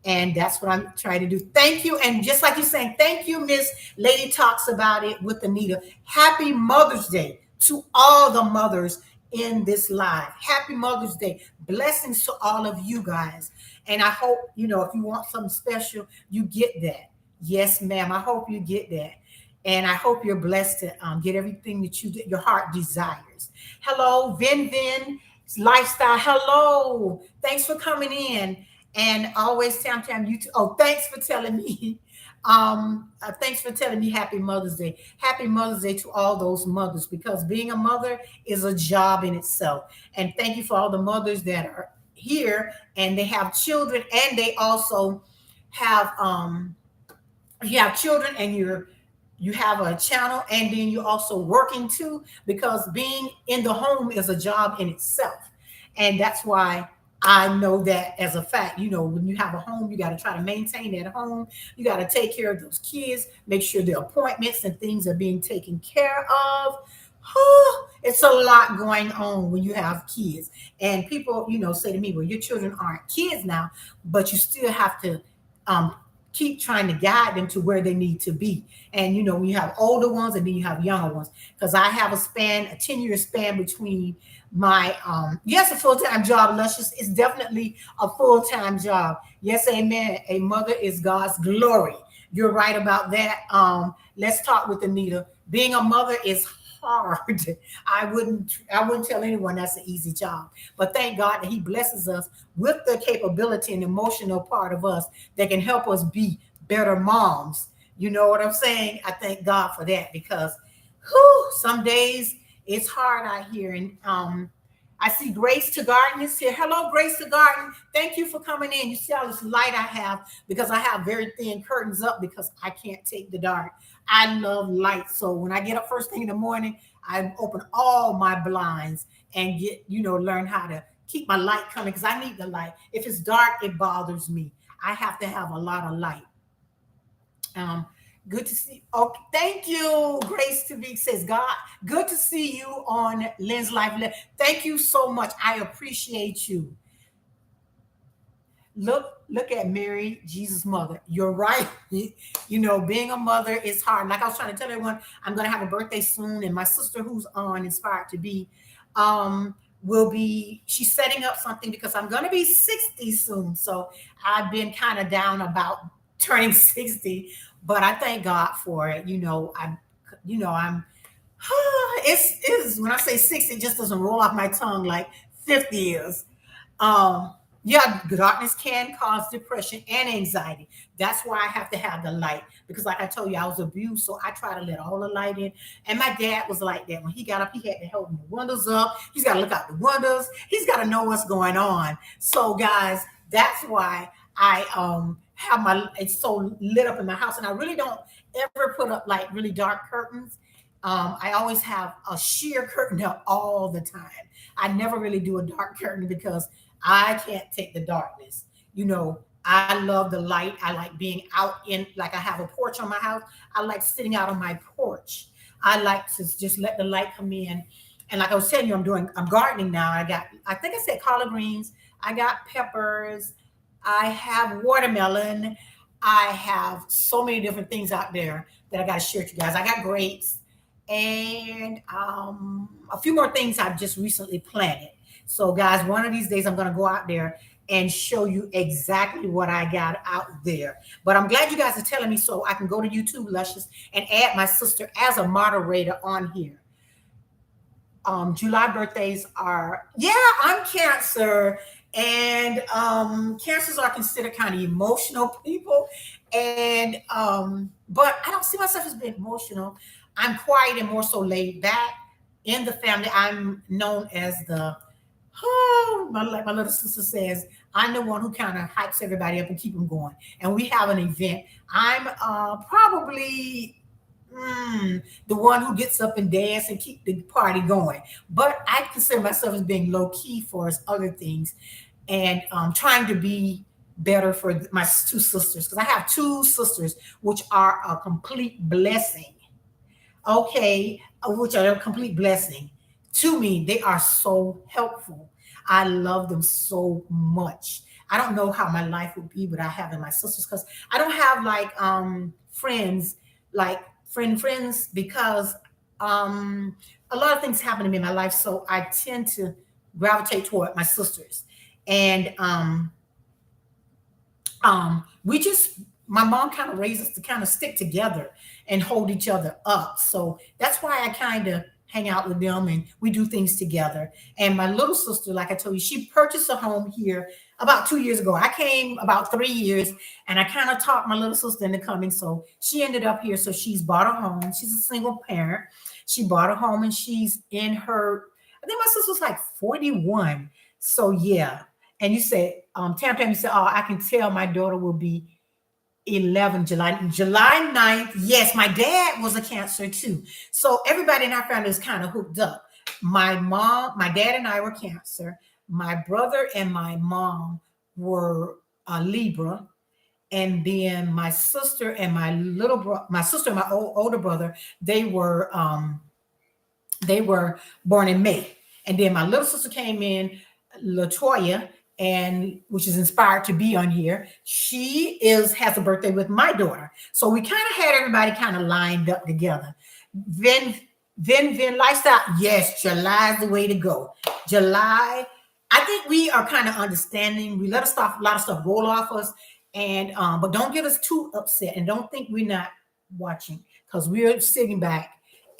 And that's what I'm trying to do. Thank you. And just like you're saying, thank you, Miss Lady Talks About It with Anita. Happy Mother's Day to all the mothers in this live. Happy Mother's Day. Blessings to all of you guys. And I hope, if you want something special, you get that. Yes, ma'am. I hope you get that. And I hope you're blessed to get everything that your heart desires. Hello, Vin Lifestyle. Hello. Thanks for coming in. And always Tam YouTube. Oh, thanks for telling me. Thanks for telling me Happy Mother's Day. Happy Mother's Day to all those mothers, because being a mother is a job in itself. And thank you for all the mothers that are here and they have children, and they also have you have children, and you have a channel, and then you're also working too, because being in the home is a job in itself. And that's why I know that as a fact. When you have a home, you got to try to maintain that home. You got to take care of those kids, make sure their appointments and things are being taken care of. It's a lot going on when you have kids. And people, say to me, well, your children aren't kids now, but you still have to keep trying to guide them to where they need to be. And when you have older ones and then you have younger ones, because I have a 10-year span between my yes, a full-time job, Luscious. It's definitely a full-time job. Yes, amen. A mother is God's glory. You're right about that. Let's talk with Anita. Being a mother is hard. I wouldn't tell anyone that's an easy job. But thank God that He blesses us with the capability and emotional part of us that can help us be better moms. You know what I'm saying? I thank God for that, because some days it's hard out here. And I see Grace to Garden is here. Hello, Grace to Garden. Thank you for coming in. You see all this light I have, because I have very thin curtains up, because I can't take the dark. I love light. So when I get up first thing in the morning, I open all my blinds and learn how to keep my light coming, because I need the light. If it's dark, it bothers me. I have to have a lot of light. Good to see. Okay, thank you. Grace to be says, God, good to see you on Lynn's Life. Thank you so much. I appreciate you. Look at Mary, Jesus' mother. You're right. Being a mother is hard. Like I was trying to tell everyone, I'm going to have a birthday soon, and my sister, who's on Inspired to Be, she's setting up something, because I'm going to be 60 soon. So I've been kind of down about turning 60, but I thank God for it. I'm it's when I say 60, it just doesn't roll off my tongue like 50 is. Yeah, darkness can cause depression and anxiety. That's why I have to have the light, because like I told you, I was abused, so I try to let all the light in. And my dad was like that. When he got up, he had to help the windows up. He's got to look out the windows. He's got to know what's going on. So guys, that's why I have it's so lit up in my house, and I really don't ever put up like really dark curtains. I always have a sheer curtain up all the time. I never really do a dark curtain, because I can't take the darkness. I love the light. I like being out like I have a porch on my house. I like sitting out on my porch. I like to just let the light come in. And like I was telling you, I'm gardening now. I think I said collard greens. I got peppers. I have watermelon. I have so many different things out there that I got to share with you guys. I got grapes and a few more things I've just recently planted. So guys, one of these days I'm going to go out there and show you exactly what I got out there. But I'm glad you guys are telling me, so I can go to YouTube Luscious and add my sister as a moderator on here. July birthdays are, I'm Cancer. And cancers are considered kind of emotional people. And but I don't see myself as being emotional. I'm quiet and more so laid back. In the family, I'm known as the like my little sister says, I'm the one who kind of hypes everybody up and keep them going. And we have an event. I'm probably the one who gets up and dance and keep the party going. But I consider myself as being low key for as other things, and trying to be better for my two sisters, because I have two sisters which are a complete blessing. Okay, which are a complete blessing to me. They are so helpful. I love them so much. I don't know how my life would be without having my sisters, because I don't have like friends, like friends, because a lot of things happen to me in my life, so I tend to gravitate toward my sisters. And we just, my mom kind of raised us to kind of stick together and hold each other up. So that's why I kind of hang out with them and we do things together. And my little sister, like I told you, she purchased a home here about 2 years ago. I came about 3 years, and I kind of talked my little sister into coming. So she ended up here. So she's bought a home. She's a single parent. She bought a home and she's in her, I think my sister was like 41. So yeah. And you said, Tam Tam, you said, oh, I can tell my daughter will be 11 July 9th. Yes, my dad was a Cancer too. So everybody in our family is kind of hooked up. My mom, my dad and I were Cancer. My brother and my mom were Libra. And then my sister and my little brother, my sister and my older brother, they were they were born in May. And then my little sister came in, Latoya, and which is inspired to be on here. She is has a birthday with my daughter. So we kind of had everybody kind of lined up together. Then then lifestyle. Yes, July is the way to go. July. I think we are kind of understanding. We let us stuff, a lot of stuff roll off us, and but don't get us too upset, and don't think we're not watching, because we're sitting back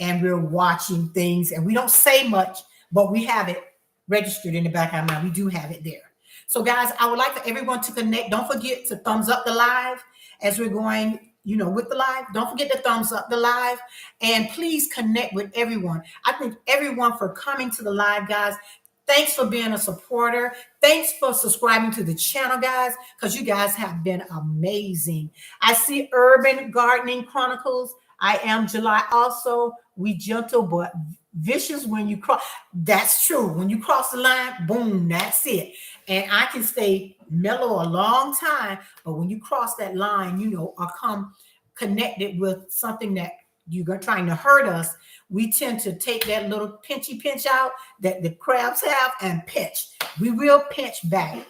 and we're watching things, and we don't say much, but we have it registered in the back of our mind. We do have it there. So, guys, I would like for everyone to connect. Don't forget to thumbs up the live as we're going, with the live. Don't forget to thumbs up the live, and please connect with everyone. I thank everyone for coming to the live, guys. Thanks for being a supporter. Thanks for subscribing to the channel, guys, because you guys have been amazing. I see Urban Gardening Chronicles. I am July also. We gentle but vicious when you cross. That's true. When you cross the line, boom, that's it. And I can stay mellow a long time, but when you cross that line, or come connected with something that you're trying to hurt us, we tend to take that little pinchy pinch out that the crabs have and pinch. We will pinch back.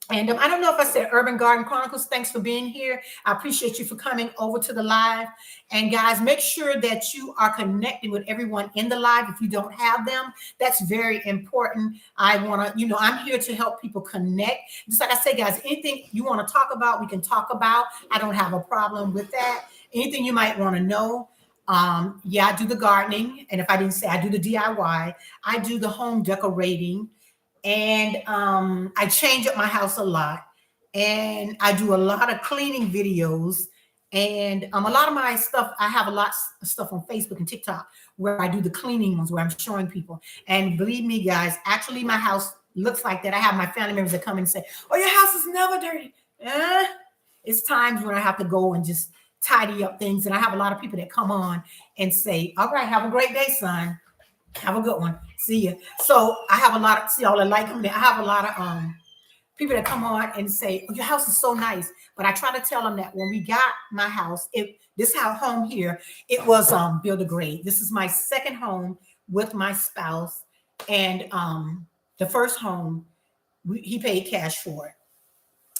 And I don't know if I said Urban Garden Chronicles. Thanks for being here. I appreciate you for coming over to the live. And guys, make sure that you are connecting with everyone in the live. If you don't have them, that's very important. I want to, I'm here to help people connect. Just like I say, guys, anything you want to talk about, we can talk about. I don't have a problem with that. Anything you might want to know. Yeah, I do the gardening. And if I didn't say, I do the DIY. I do the home decorating. And I change up my house a lot, and I do a lot of cleaning videos, and a lot of my stuff, I have a lot of stuff on Facebook and TikTok where I do the cleaning ones where I'm showing people. And believe me, guys, actually my house looks like that. I have my family members that come and say, oh, your house is never dirty. It's times when I have to go and just tidy up things, and I have a lot of people that come on and say, all right, have a great day, son. Have a good one. See you. So I have a lot of, see all the like them there. I have a lot of people that come on and say, oh, your house is so nice. But I try to tell them that when we got my house, this house home here, it was build a grade. This is my second home with my spouse. And the first home, he paid cash for it.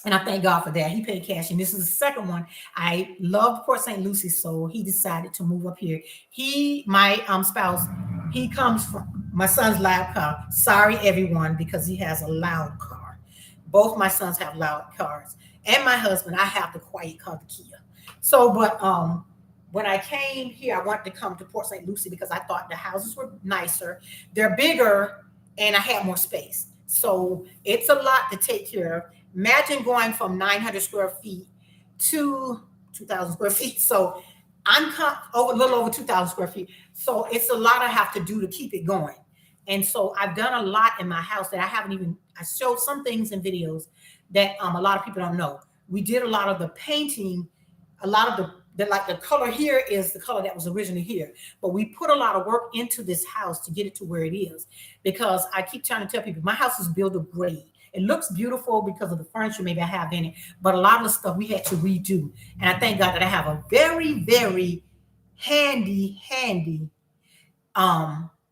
And I thank God for that. He paid cash. And this is the second one. I loved Port St. Lucie, so he decided to move up here. My spouse, he comes from my son's loud car. Sorry, everyone, because he has a loud car. Both my sons have loud cars. And my husband, I have the quiet car, the Kia. So, but when I came here, I wanted to come to Port St. Lucie because I thought the houses were nicer. They're bigger, and I had more space. So it's a lot to take care of. Imagine going from 900 square feet to 2,000 square feet. So I'm over a little over 2,000 square feet. So it's a lot I have to do to keep it going. And so I've done a lot in my house that I haven't even, I showed some things in videos that a lot of people don't know. We did a lot of the painting, a lot of like the color here is the color that was originally here. But we put a lot of work into this house to get it to where it is. Because I keep trying to tell people, my house is built of grade. It looks beautiful because of the furniture maybe I have in it, but a lot of the stuff we had to redo. And I thank God that I have a very, very handy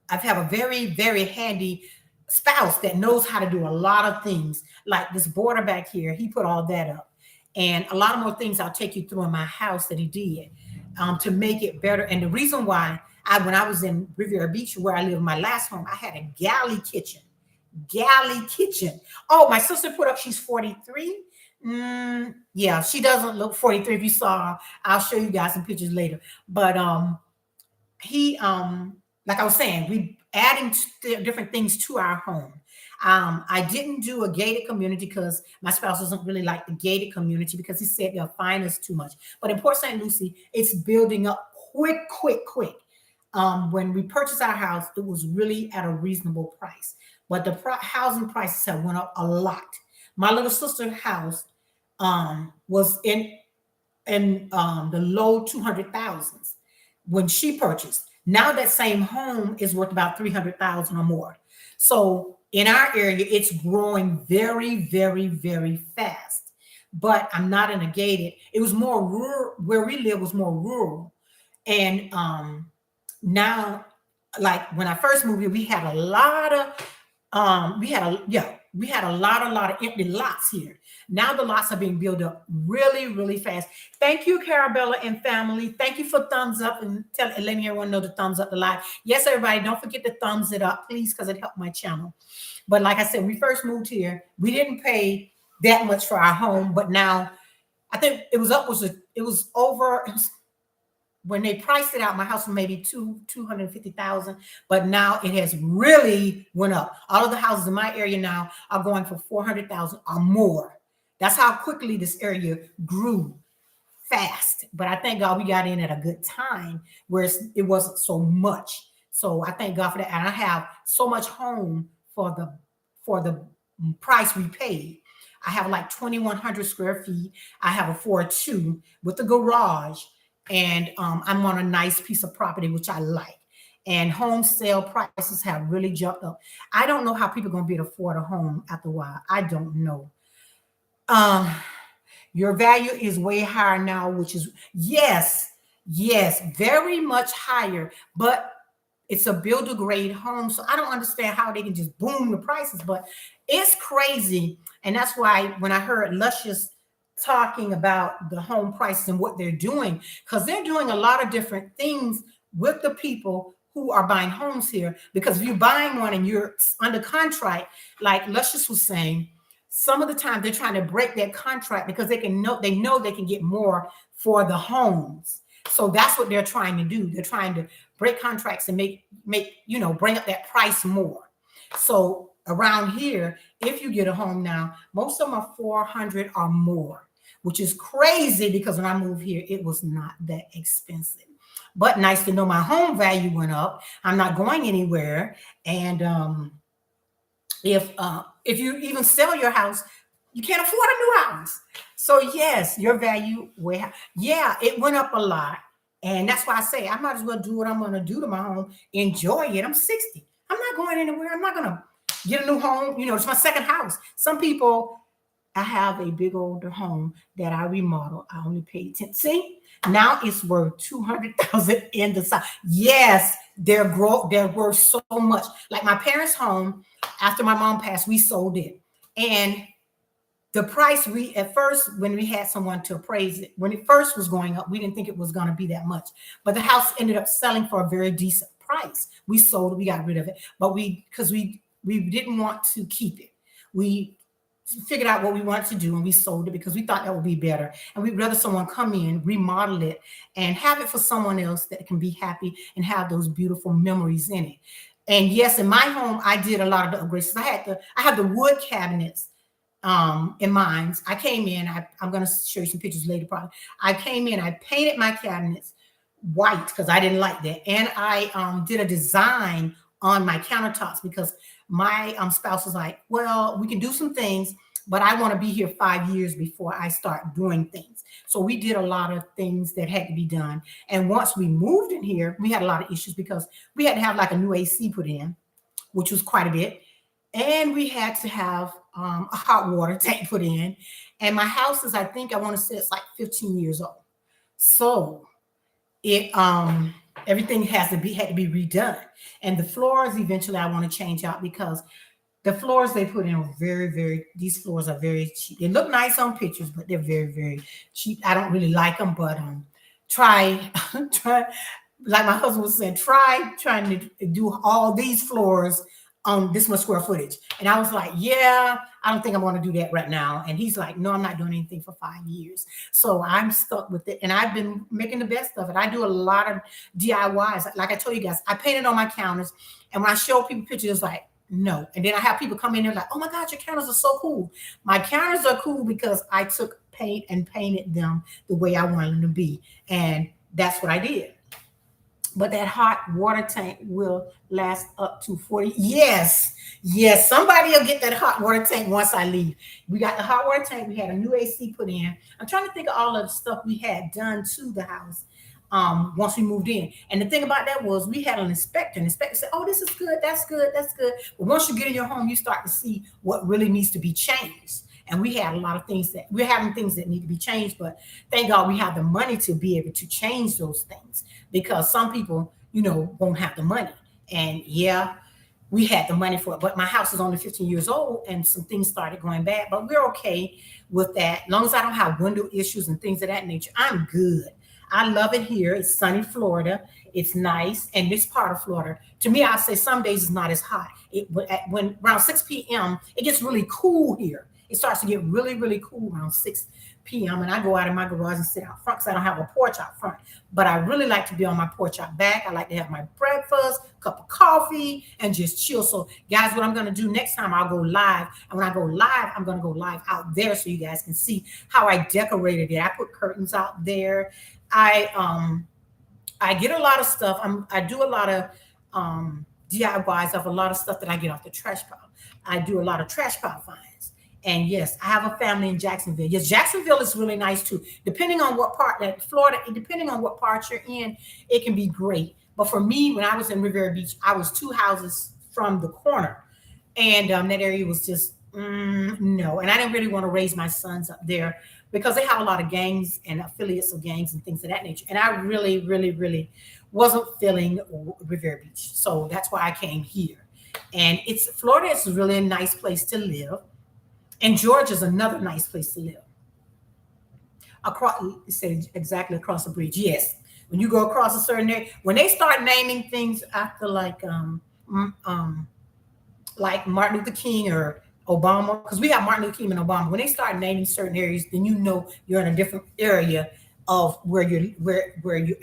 I have a very, very handy spouse that knows how to do a lot of things. Like this border back here, he put all that up. And a lot of more things I'll take you through in my house that he did to make it better. And the reason why when I was in Riviera Beach, where I lived in my last home, I had a galley kitchen. Galley kitchen. Oh, my sister put up, she's 43. Yeah, she doesn't look 43. If you saw her, I'll show you guys some pictures later. But he like I was saying, we adding different things to our home. I didn't do a gated community because my spouse doesn't really like the gated community because he said they'll fine us too much. But in Port St. Lucie, it's building up quick. When we purchased our house, it was really at a reasonable price, but the housing prices have went up a lot. My little sister's house was in the low 200,000s when she purchased. Now that same home is worth about 300,000 or more. So in our area, it's growing very fast. But I'm not in a gated. It was more rural. Where we live was more rural, and now, like when I first moved here, we had a lot of we had a lot of empty lots here. Now the lots are being built up really fast. Thank you, Carabella and family. Thank you for thumbs up and letting everyone know to thumbs up the live. Yes, everybody, don't forget to thumbs it up, please, because it helped my channel. But like I said, when we first moved here, we didn't pay that much for our home, but now I think it was over. When they priced it out, my house was maybe 250,000, but now it has really went up. All of the houses in my area now are going for 400,000 or more. That's how quickly this area grew fast. But I thank God we got in at a good time where it wasn't so much. So I thank God for that. And I have so much home for the price we paid. I have like 2,100 square feet. I have a 4.2 with a garage. And I'm on a nice piece of property, which I like. And home sale prices have really jumped up. I don't know how people are going to be able to afford a home after a while. I don't know. Your value is way higher now, which is, yes, very much higher. But it's a builder grade home. So I don't understand how they can just boom the prices. But it's crazy. And that's why when I heard Luscious talking about the home prices and what they're doing, because they're doing a lot of different things with the people who are buying homes here. Because if you're buying one and you're under contract, like Luscious was saying, some of the time they're trying to break that contract because they know they can get more for the homes. So that's what they're trying to do. They're trying to break contracts and make bring up that price more. So around here, if you get a home now, most of them are 400 or more, which is crazy because when I moved here, it was not that expensive. But nice to know my home value went up. I'm not going anywhere. And if you even sell your house, you can't afford a new house. So yes, your value way high. Yeah, it went up a lot. And that's why I say I might as well do what I'm going to do to my home. Enjoy it. I'm 60. I'm not going anywhere. I'm not going to get a new home. It's my second house. Some people, I have a big older home that I remodeled. I only paid 10. See, now it's worth 200,000 in the side. Yes, they're worth so much. Like my parents' home, after my mom passed, we sold it. And the price at first, when we had someone to appraise it, when it first was going up, we didn't think it was going to be that much. But the house ended up selling for a very decent price. We sold it, we got rid of it. But because we didn't want to keep it. We figured out what we wanted to do and we sold it because we thought that would be better. And we'd rather someone come in, remodel it, and have it for someone else that can be happy and have those beautiful memories in it. And yes, in my home, I did a lot of the upgrades. I have the wood cabinets in mines. I came in, I'm going to show you some pictures later probably. I came in, I painted my cabinets white because I didn't like that. And I did a design on my countertops because my spouse was like, well, we can do some things, but I want to be here 5 years before I start doing things. So we did a lot of things that had to be done. And once we moved in here, we had a lot of issues because we had to have like a new AC put in, which was quite a bit. And we had to have a hot water tank put in. And my house is, I think I want to say it's like 15 years old. So it everything had to be redone. And the floors eventually I want to change out because the floors they put in are very, very, these floors are very cheap. They look nice on pictures, but they're very, very cheap. I don't really like them, but try, try, like my husband was saying, try trying to do all these floors on this much square footage. And I was like, yeah, I don't think I want to do that right now. And he's like, no, I'm not doing anything for 5 years. So I'm stuck with it. And I've been making the best of it. I do a lot of DIYs. Like I told you guys, I painted on my counters. And when I show people pictures, it's like, no. And then I have people come in there like, oh my God, your counters are so cool. My counters are cool because I took paint and painted them the way I wanted them to be. And that's what I did. But that hot water tank will last up to 40. Yes, yes. Somebody will get that hot water tank once I leave. We got the hot water tank. We had a new AC put in. I'm trying to think of all of the stuff we had done to the house once we moved in. And the thing about that was we had an inspector. And the inspector said, oh, this is good. That's good. That's good. But once you get in your home, you start to see what really needs to be changed. And we had a lot of things that we're having things that need to be changed, but thank God we have the money to be able to change those things because some people, won't have the money. And yeah, we had the money for it, but my house is only 15 years old and some things started going bad, but we're okay with that. As long as I don't have window issues and things of that nature, I'm good. I love it here. It's sunny Florida. It's nice. And this part of Florida, to me, I say some days it's not as hot. When around 6 p.m., it gets really cool here. It starts to get really, really cool around 6 p.m. And I go out in my garage and sit out front because I don't have a porch out front. But I really like to be on my porch out back. I like to have my breakfast, cup of coffee, and just chill. So, guys, what I'm going to do next time, I'll go live. And when I go live, I'm going to go live out there so you guys can see how I decorated it. I put curtains out there. I get a lot of stuff. I do a lot of DIYs of a lot of stuff that I get off the trash pile. I do a lot of trash pile finds. And yes, I have a family in Jacksonville. Yes, Jacksonville is really nice too. Depending on what part that Florida, depending on what part you're in, it can be great. But for me, when I was in Riviera Beach, I was 2 houses from the corner. And that area was just no. And I didn't really want to raise my sons up there because they have a lot of gangs and affiliates of gangs and things of that nature. And I really, really, really wasn't feeling Riviera Beach. So that's why I came here. And Florida is really a nice place to live. And Georgia's another nice place to live. Say exactly across the bridge. Yes. When you go across a certain area, when they start naming things after like Martin Luther King or Obama, because we have Martin Luther King and Obama. When they start naming certain areas, then you know you're in a different area of where you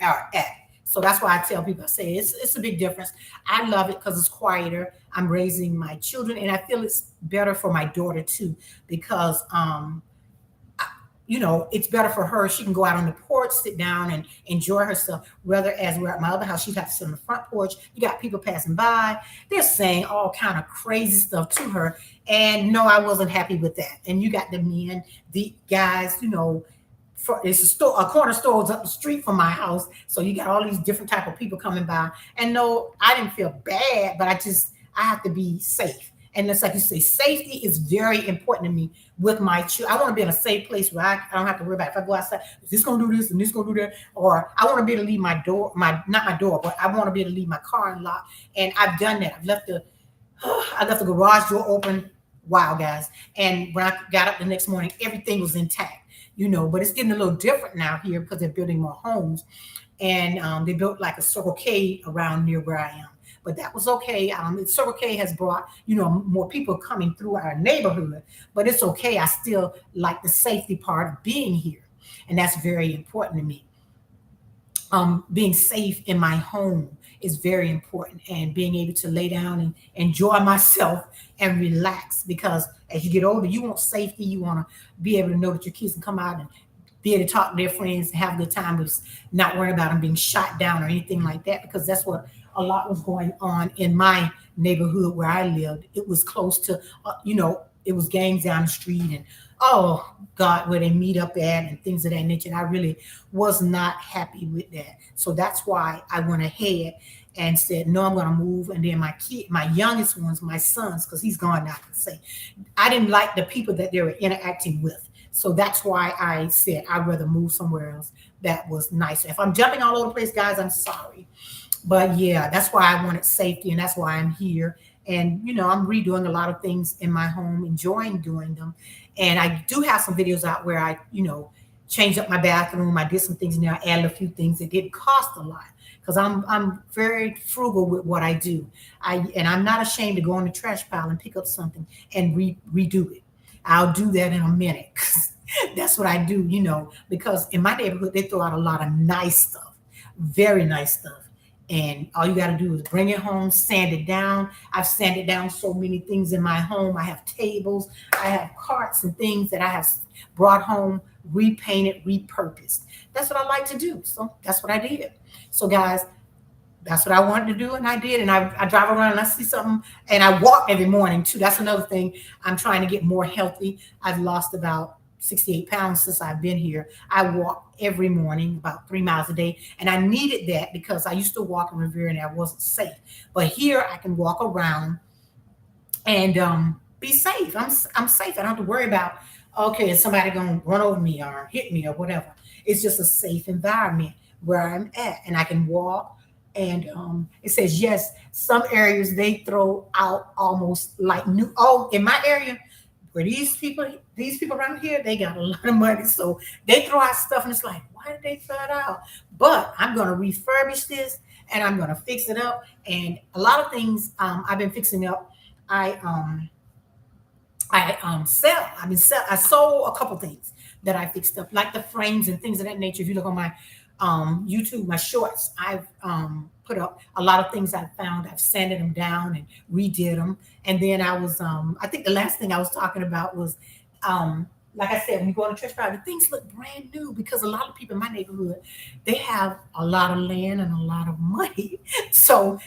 are at. So that's why I tell people, I say it's a big difference. I love it because it's quieter. I'm raising my children, and I feel it's better for my daughter too, because it's better for her. She can go out on the porch, sit down and enjoy herself. Rather, as we're at my other house, she'd have to sit on the front porch. You got people passing by. They're saying all kind of crazy stuff to her. And no, I wasn't happy with that. And you got the men, the guys, it's a corner store up the street from my house. So you got all these different type of people coming by. And no, I didn't feel bad, but I have to be safe. And it's like you say, safety is very important to me with my children. I want to be in a safe place where I don't have to worry about if I go outside, is this going to do this and this going to do that? Or I want to be able to leave my door, not my door, but I want to be able to leave my car unlocked. And I've done that. I left the garage door open. Wow, guys. And when I got up the next morning, everything was intact, but it's getting a little different now here because they're building more homes. And they built like a Circle K around near where I am. But that was okay. Circle K has brought, more people coming through our neighborhood, but it's okay. I still like the safety part of being here. And that's very important to me. Being safe in my home is very important, and being able to lay down and enjoy myself and relax, because as you get older, you want safety. You want to be able to know that your kids can come out and be able to talk to their friends and have a good time, with not worrying about them being shot down or anything like that, because that's what a lot was going on in my neighborhood where I lived. It was close to, it was gangs down the street, and oh God, where they meet up at and things of that nature. And I really was not happy with that. So that's why I went ahead and said, no, I'm going to move. And then my youngest ones, my sons, because he's gone now, I can say, I didn't like the people that they were interacting with. So that's why I said I'd rather move somewhere else that was nicer. If I'm jumping all over the place, guys, I'm sorry. But yeah, that's why I wanted safety, and that's why I'm here. And I'm redoing a lot of things in my home, enjoying doing them. And I do have some videos out where I, changed up my bathroom. I did some things in there, I added a few things. It didn't cost a lot, because I'm very frugal with what I do. I'm not ashamed to go in the trash pile and pick up something and redo it. I'll do that in a minute. That's what I do, because in my neighborhood they throw out a lot of nice stuff, very nice stuff. And all you got to do is bring it home, sand it down. I've sanded down so many things in my home. I have tables, I have carts and things that I have brought home, repainted, repurposed. That's what I like to do. So that's what I did. So guys, that's what I wanted to do, and I did. And I drive around and I see something, and I walk every morning too. That's another thing. I'm trying to get more healthy. I've lost about 68 pounds since I've been here. I walk every morning about 3 miles a day, and I needed that because I used to walk in Revere and I wasn't safe. But here I can walk around and be safe. I'm safe. I don't have to worry about, okay, is somebody gonna run over me or hit me or whatever. It's just a safe environment where I'm at, and I can walk. And it says yes, some areas they throw out almost like new. Oh, in my area, where these people around here, they got a lot of money, so they throw out stuff, and it's like, why did they throw it out? But I'm gonna refurbish this, and I'm gonna fix it up, and a lot of things I've been fixing up. I sell. I sold a couple things that I fixed up, like the frames and things of that nature. If you look on my YouTube, my shorts, I've put up a lot of things I found. I've sanded them down and redid them. And then I think the last thing I was talking about was, like I said, when you go on the church party, things look brand new, because a lot of people in my neighborhood, they have a lot of land and a lot of money. So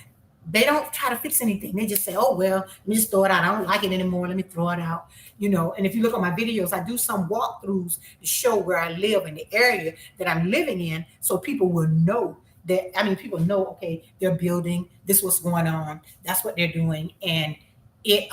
they don't try to fix anything. They just say, oh, well, let me just throw it out. I don't like it anymore. Let me throw it out. And if you look at my videos, I do some walkthroughs to show where I live in the area that I'm living in, so people will know that, people know, okay, they're building, this what's going on. That's what they're doing. And it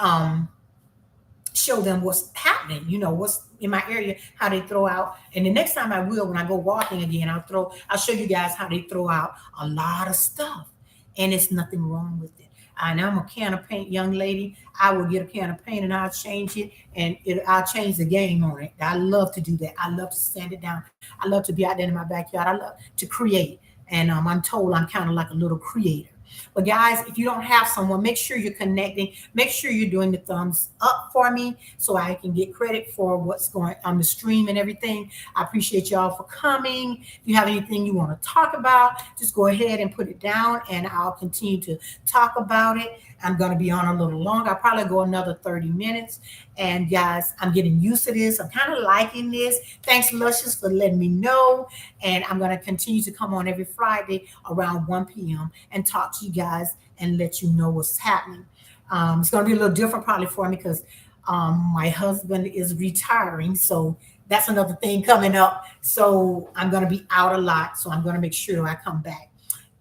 show them what's happening, what's in my area, how they throw out. And the next time I will, when I go walking again, I'll show you guys how they throw out a lot of stuff. And it's nothing wrong with it. And I'm a can of paint young lady. I will get a can of paint and I'll change it, and I'll change the game on it. I love to do that. I love to sand it down. I love to be out there in my backyard. I love to create. And I'm told I'm kind of like a little creator. But guys, if you don't have someone, make sure you're connecting. Make sure you're doing the thumbs up for me, so I can get credit for what's going on the stream and everything. I appreciate y'all for coming. If you have anything you want to talk about, just go ahead and put it down, and I'll continue to talk about it. I'm going to be on a little longer. I'll probably go another 30 minutes. And guys, I'm getting used to this. I'm kind of liking this. Thanks, Luscious, for letting me know. And I'm going to continue to come on every Friday around 1 p.m. and talk to you guys and let you know what's happening. It's going to be a little different probably for me, because my husband is retiring. So that's another thing coming up. So I'm going to be out a lot. So I'm going to make sure I come back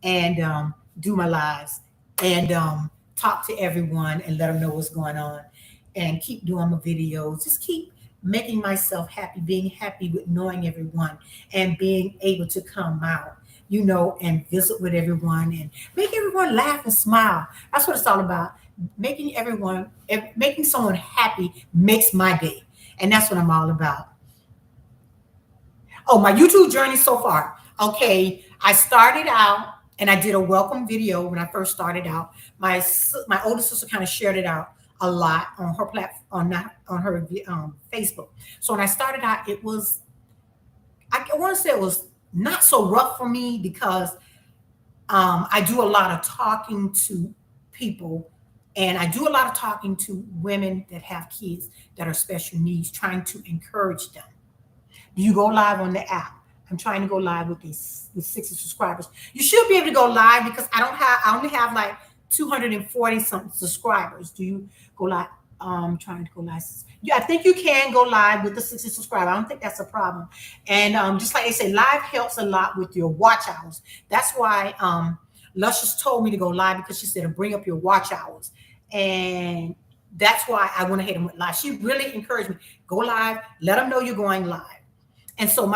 and do my lives and talk to everyone and let them know what's going on, and keep doing my videos. Just keep making myself happy, being happy with knowing everyone, and being able to come out, and visit with everyone and make everyone laugh and smile. That's what it's all about. Making someone happy makes my day. And that's what I'm all about. Oh, my YouTube journey so far. Okay, I started out and I did a welcome video when I first started out. My older sister kind of shared it out a lot on her platform, on her Facebook. So when I started out, I want to say it was not so rough for me, because I do a lot of talking to people, and I do a lot of talking to women that have kids that are special needs, trying to encourage them. Do you go live on the app? I'm trying to go live with these with 60 subscribers. You should be able to go live because I only have like 240 something subscribers. Do you go live? Trying to go live. Yeah, I think you can go live with the 60 subscriber. I don't think that's a problem. And just like they say, live helps a lot with your watch hours. That's why Luscious told me to go live because she said to bring up your watch hours. And that's why I went ahead and went live. She really encouraged me, go live, let them know you're going live. And so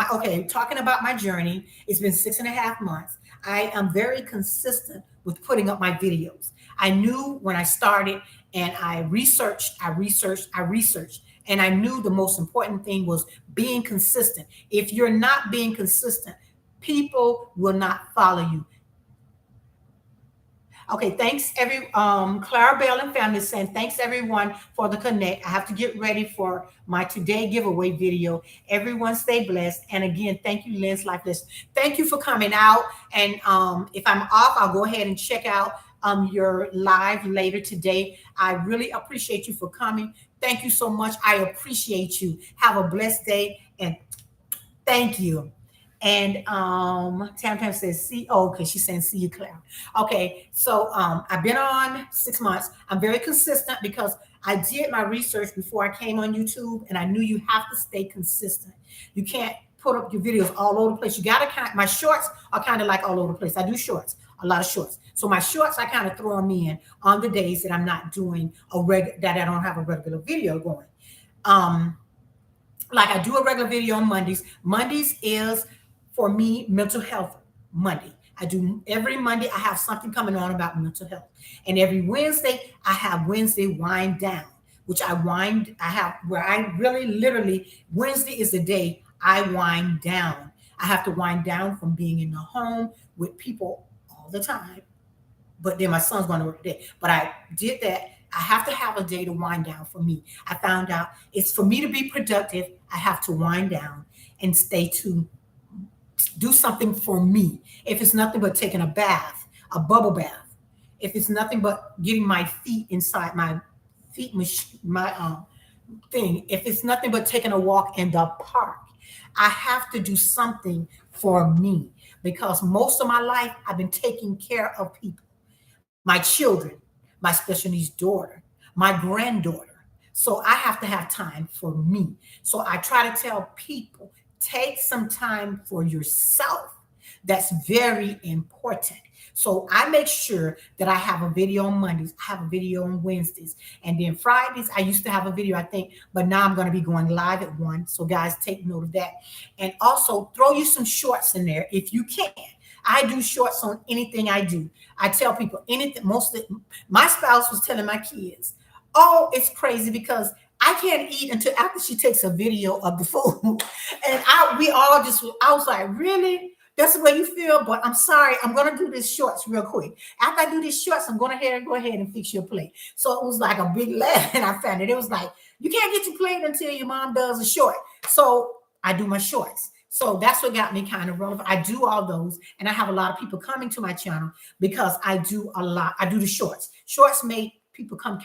talking about my journey, it's been 6.5 months. I am very consistent with putting up my videos. I knew when I started, and I researched, and I knew the most important thing was being consistent. If you're not being consistent, people will not follow you. Okay, thanks Clara Bell and family saying thanks everyone for the connect. I have to get ready for my today giveaway video. Everyone stay blessed. And again, thank you, Lynn's Life List. Thank you for coming out. And if I'm off, I'll go ahead and check out your live later today. I really appreciate you for coming. Thank you so much. I appreciate you. Have a blessed day, and thank you. And Tam Tam says, see, oh, okay, she's saying, see you, Claire. Okay, so I've been on 6 months. I'm very consistent because I did my research before I came on YouTube, and I knew you have to stay consistent. You can't put up your videos all over the place. You got to my shorts are kind of like all over the place. I do shorts, a lot of shorts. So my shorts, I kind of throw them in on the days that I'm not doing that I don't have a regular video going. Like I do a regular video on Mondays. Mondays is for me mental health Monday. I do every Monday. I have something coming on about mental health, and every Wednesday I have Wednesday wind down, which I have where I really literally Wednesday is the day I wind down. I have to wind down from being in the home with people all the time, but then my son's going to work today. But I did that. I have to have a day to wind down for me. I found out it's for me to be productive. I have to wind down and stay to do something for me. If it's nothing but taking a bath, a bubble bath, if it's nothing but getting my feet inside my feet, my thing, if it's nothing but taking a walk in the park, I have to do something for me because most of my life I've been taking care of people, my children, my special needs daughter, my granddaughter. So I have to have time for me. So I try to tell people, take some time for yourself. That's very important. So I make sure that I have a video on Mondays, I have a video on Wednesdays, and then Fridays, I used to have a video, I think, but now I'm going to be going live at 1. So guys, take note of that. And also throw you some shorts in there if you can. I do shorts on anything I do. I tell people anything. My spouse was telling my kids, oh, it's crazy because I can't eat until after she takes a video of the food. And I was like, really? That's the way you feel? But I'm sorry, I'm gonna do this shorts real quick. After I do these shorts, I'm gonna go ahead and fix your plate. So it was like a big laugh, and I found it. It was like, you can't get your plate until your mom does a short. So I do my shorts. So that's what got me kind of relevant. I do all those, and I have a lot of people coming to my channel because I do a lot. I do the shorts. Shorts make people come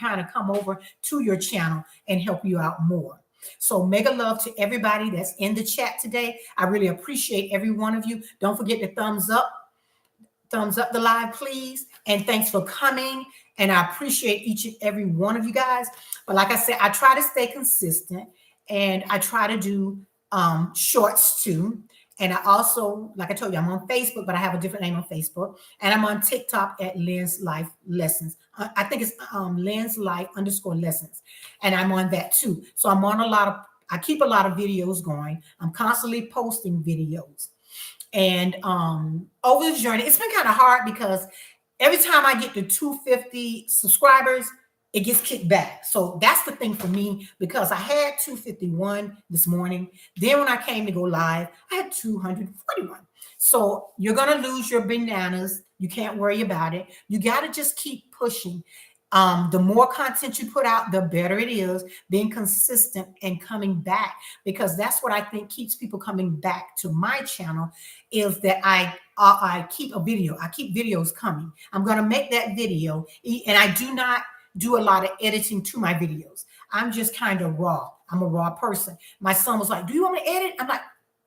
over to your channel and help you out more. So mega love to everybody that's in the chat today. I really appreciate every one of you. Don't forget to thumbs up the live, please. And thanks for coming. And I appreciate each and every one of you guys. But like I said, I try to stay consistent, and I try to do shorts too. And I also, like I told you, I'm on Facebook, but I have a different name on Facebook. And I'm on TikTok at Lynn's Life Lessons. I think it's Lynn's Life _lessons. And I'm on that too. So I'm on I keep a lot of videos going. I'm constantly posting videos. And over the journey, it's been kind of hard because every time I get to 250 subscribers, it gets kicked back. So that's the thing for me, because I had 251 this morning. Then when I came to go live, I had 241. So you're going to lose your bananas. You can't worry about it. You got to just keep pushing. The more content you put out, the better it is. Being consistent and coming back, because that's what I think keeps people coming back to my channel, is that I keep a video. I keep videos coming. I'm gonna make that video, and I do not do a lot of editing to my videos. I'm just kind of raw. I'm a raw person. My son was like, "Do you want me to edit?" I'm like,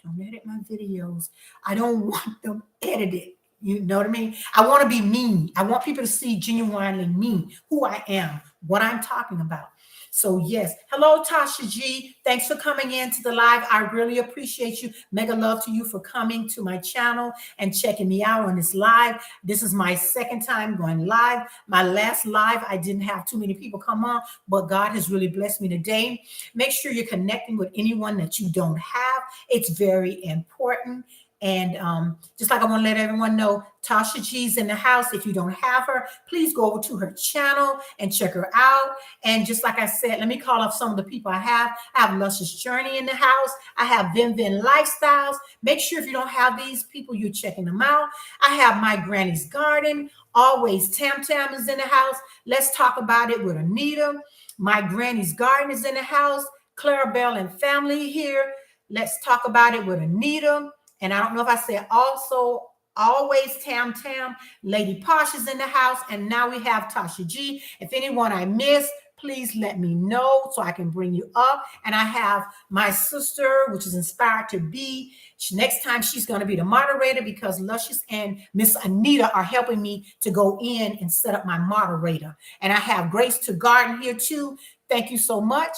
"Don't edit my videos. I don't want them edited." You know what I mean? I want to be me. I want people to see genuinely me, who I am, what I'm talking about. So yes, hello Tasha G. Thanks for coming into the live. I really appreciate you. Mega love to you for coming to my channel and checking me out on this live. This is my second time going live. My last live, I didn't have too many people come on, but God has really blessed me today. Make sure you're connecting with anyone that you don't have. It's very important. And just like I want to let everyone know, Tasha G's in the house. If you don't have her, please go over to her channel and check her out. And just like I said, let me call up some of the people I have. I have Luscious Journey in the house. I have Vin Vin Lifestyles. Make sure if you don't have these people, you're checking them out. I have My Granny's Garden. Always Tam Tam is in the house. Let's talk about it with Anita. My Granny's Garden is in the house. Clarabelle and family here. Let's talk about it with Anita. And I don't know if I said also, always Tam Tam. Lady Posh is in the house. And now we have Tasha G. If anyone I missed, please let me know so I can bring you up. And I have my sister, which is Inspired to Be. Next time she's going to be the moderator, because Luscious and Miss Anita are helping me to go in and set up my moderator. And I have Grace to Garden here too. Thank you so much.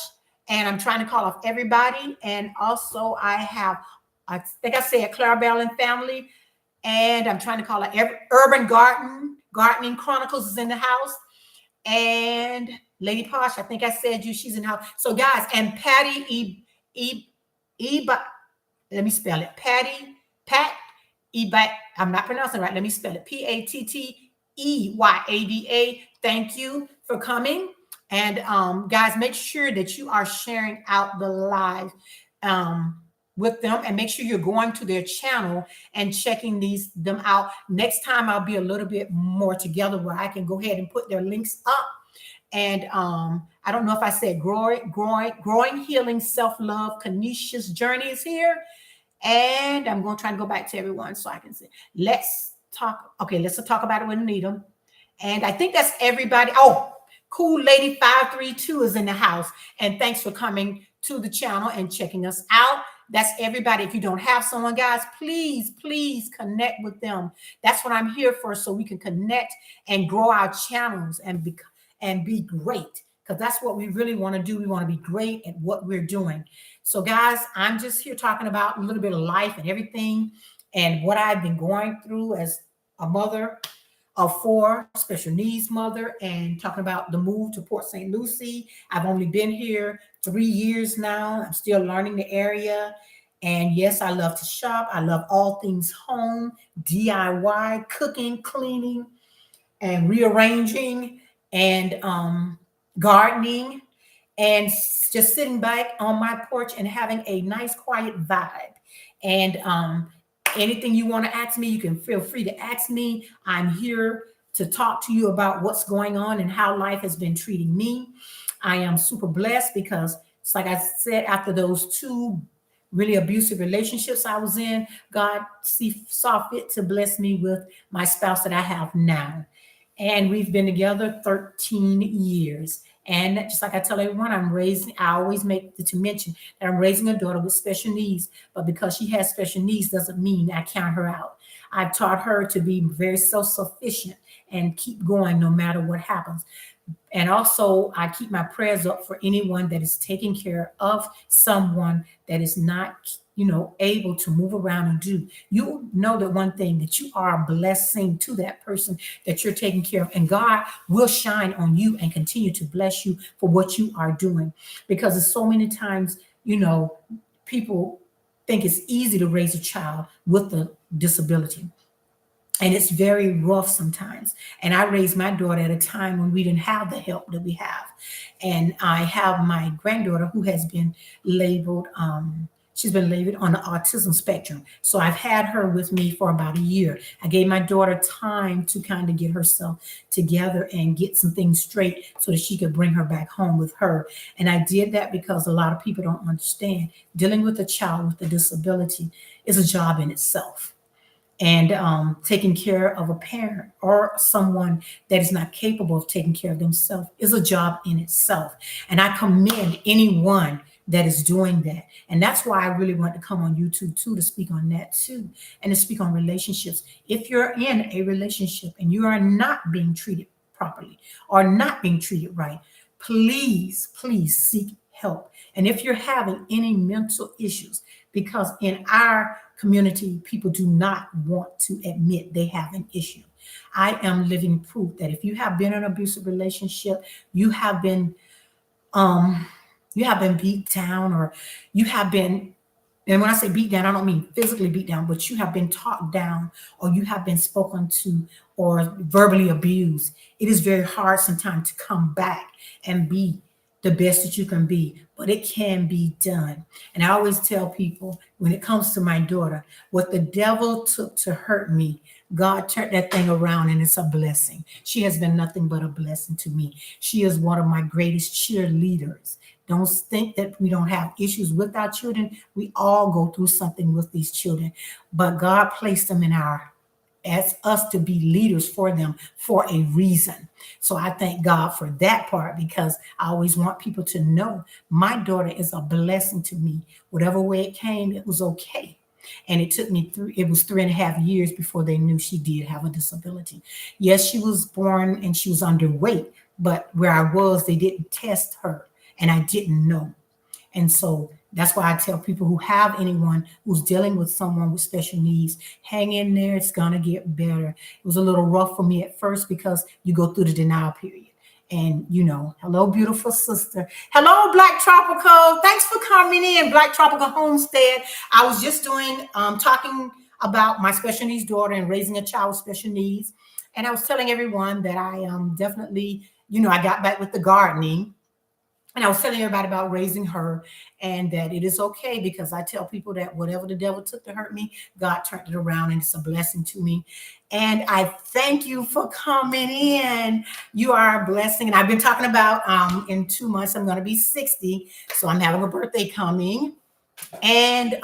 And I'm trying to call off everybody. And also I think I said Clarabelle and family, and I'm trying to call it Urban Gardening Chronicles is in the house, and Lady Posh, I think I said she's in the house. So guys, and Patty let me spell it. Pat I'm not pronouncing it right. Let me spell it. Patteyyada. Thank you for them. And guys, make sure that you are sharing out the live with them, and make sure you're going to their channel and checking them out. Next time I'll be a little bit more together where I can go ahead and put their links up. And I don't know if I said growing healing self-love. Kanisha's journey is here. And I'm going to try to go back to everyone so I can see. Let's talk about it with Anita. And I think that's everybody. Oh, Cool Lady 532 is in the house. And thanks for coming to the channel and checking us out. That's everybody. If you don't have someone, guys, please connect with them. That's what I'm here for, so we can connect and grow our channels and be great, because that's what we really want to do. We want to be great at what we're doing. So guys, I'm just here talking about a little bit of life and everything and what I've been going through as a mother of 4, special needs mother, and talking about the move to Port St. Lucie. I've only been here 3 years now. I'm still learning the area. And yes, I love to shop. I love all things home, DIY, cooking, cleaning, and rearranging, and gardening, and just sitting back on my porch and having a nice quiet vibe. And anything you want to ask me, you can feel free to ask me. I'm here to talk to you about what's going on and how life has been treating me. I am super blessed because it's like I said, after those 2 really abusive relationships I was in, God saw fit to bless me with my spouse that I have now. And we've been together 13 years. And just like I tell everyone, I always make to mention that I'm raising a daughter with special needs, but because she has special needs doesn't mean I count her out. I've taught her to be very self-sufficient and keep going no matter what happens. And also, I keep my prayers up for anyone that is taking care of someone that is not, able to move around and do. You know that one thing, that you are a blessing to that person that you're taking care of. And God will shine on you and continue to bless you for what you are doing. Because there's so many times, people think it's easy to raise a child with a disability. And it's very rough sometimes. And I raised my daughter at a time when we didn't have the help that we have. And I have my granddaughter who has been labeled, She's been labeled on the autism spectrum. So I've had her with me for about a year. I gave my daughter time to kind of get herself together and get some things straight so that she could bring her back home with her. And I did that because a lot of people don't understand dealing with a child with a disability is a job in itself, and taking care of a parent or someone that is not capable of taking care of themselves is a job in itself. And I commend anyone that is doing that. And that's why I really want to come on YouTube too, to speak on that too, and to speak on relationships. If you're in a relationship and you are not being treated properly or not being treated right, please, please seek help. And if you're having any mental issues, because in our community, people do not want to admit they have an issue. I am living proof that if you have been in an abusive relationship, you have been um you have been beat down, or you have been, and when I say beat down, I don't mean physically beat down, but you have been talked down, or you have been spoken to, or verbally abused. It is very hard sometimes to come back and be the best that you can be, but it can be done. And I always tell people when it comes to my daughter, what the devil took to hurt me, God turned that thing around and it's a blessing. She has been nothing but a blessing to me. She is one of my greatest cheerleaders. Don't think that we don't have issues with our children. We all go through something with these children, but God placed them in our as us to be leaders for them for a reason. So I thank God for that part, because I always want people to know my daughter is a blessing to me. Whatever way it came, it was okay. And it took me through, it was 3.5 years before they knew she did have a disability. Yes, she was born and she was underweight, but where I was, they didn't test her and I didn't know. And so that's why I tell people who have anyone who's dealing with someone with special needs, hang in there. It's going to get better. It was a little rough for me at first because you go through the denial period. And, hello, beautiful sister. Hello, Black Tropical. Thanks for coming in, Black Tropical Homestead. I was just talking about my special needs daughter and raising a child with special needs. And I was telling everyone that I definitely, I got back with the gardening, and I was telling everybody about raising her, and that it is okay, because I tell people that whatever the devil took to hurt me, God turned it around and it's a blessing to me. And I thank you for coming in. You are a blessing. And I've been talking about in 2 months, I'm going to be 60. So I'm having a birthday coming. And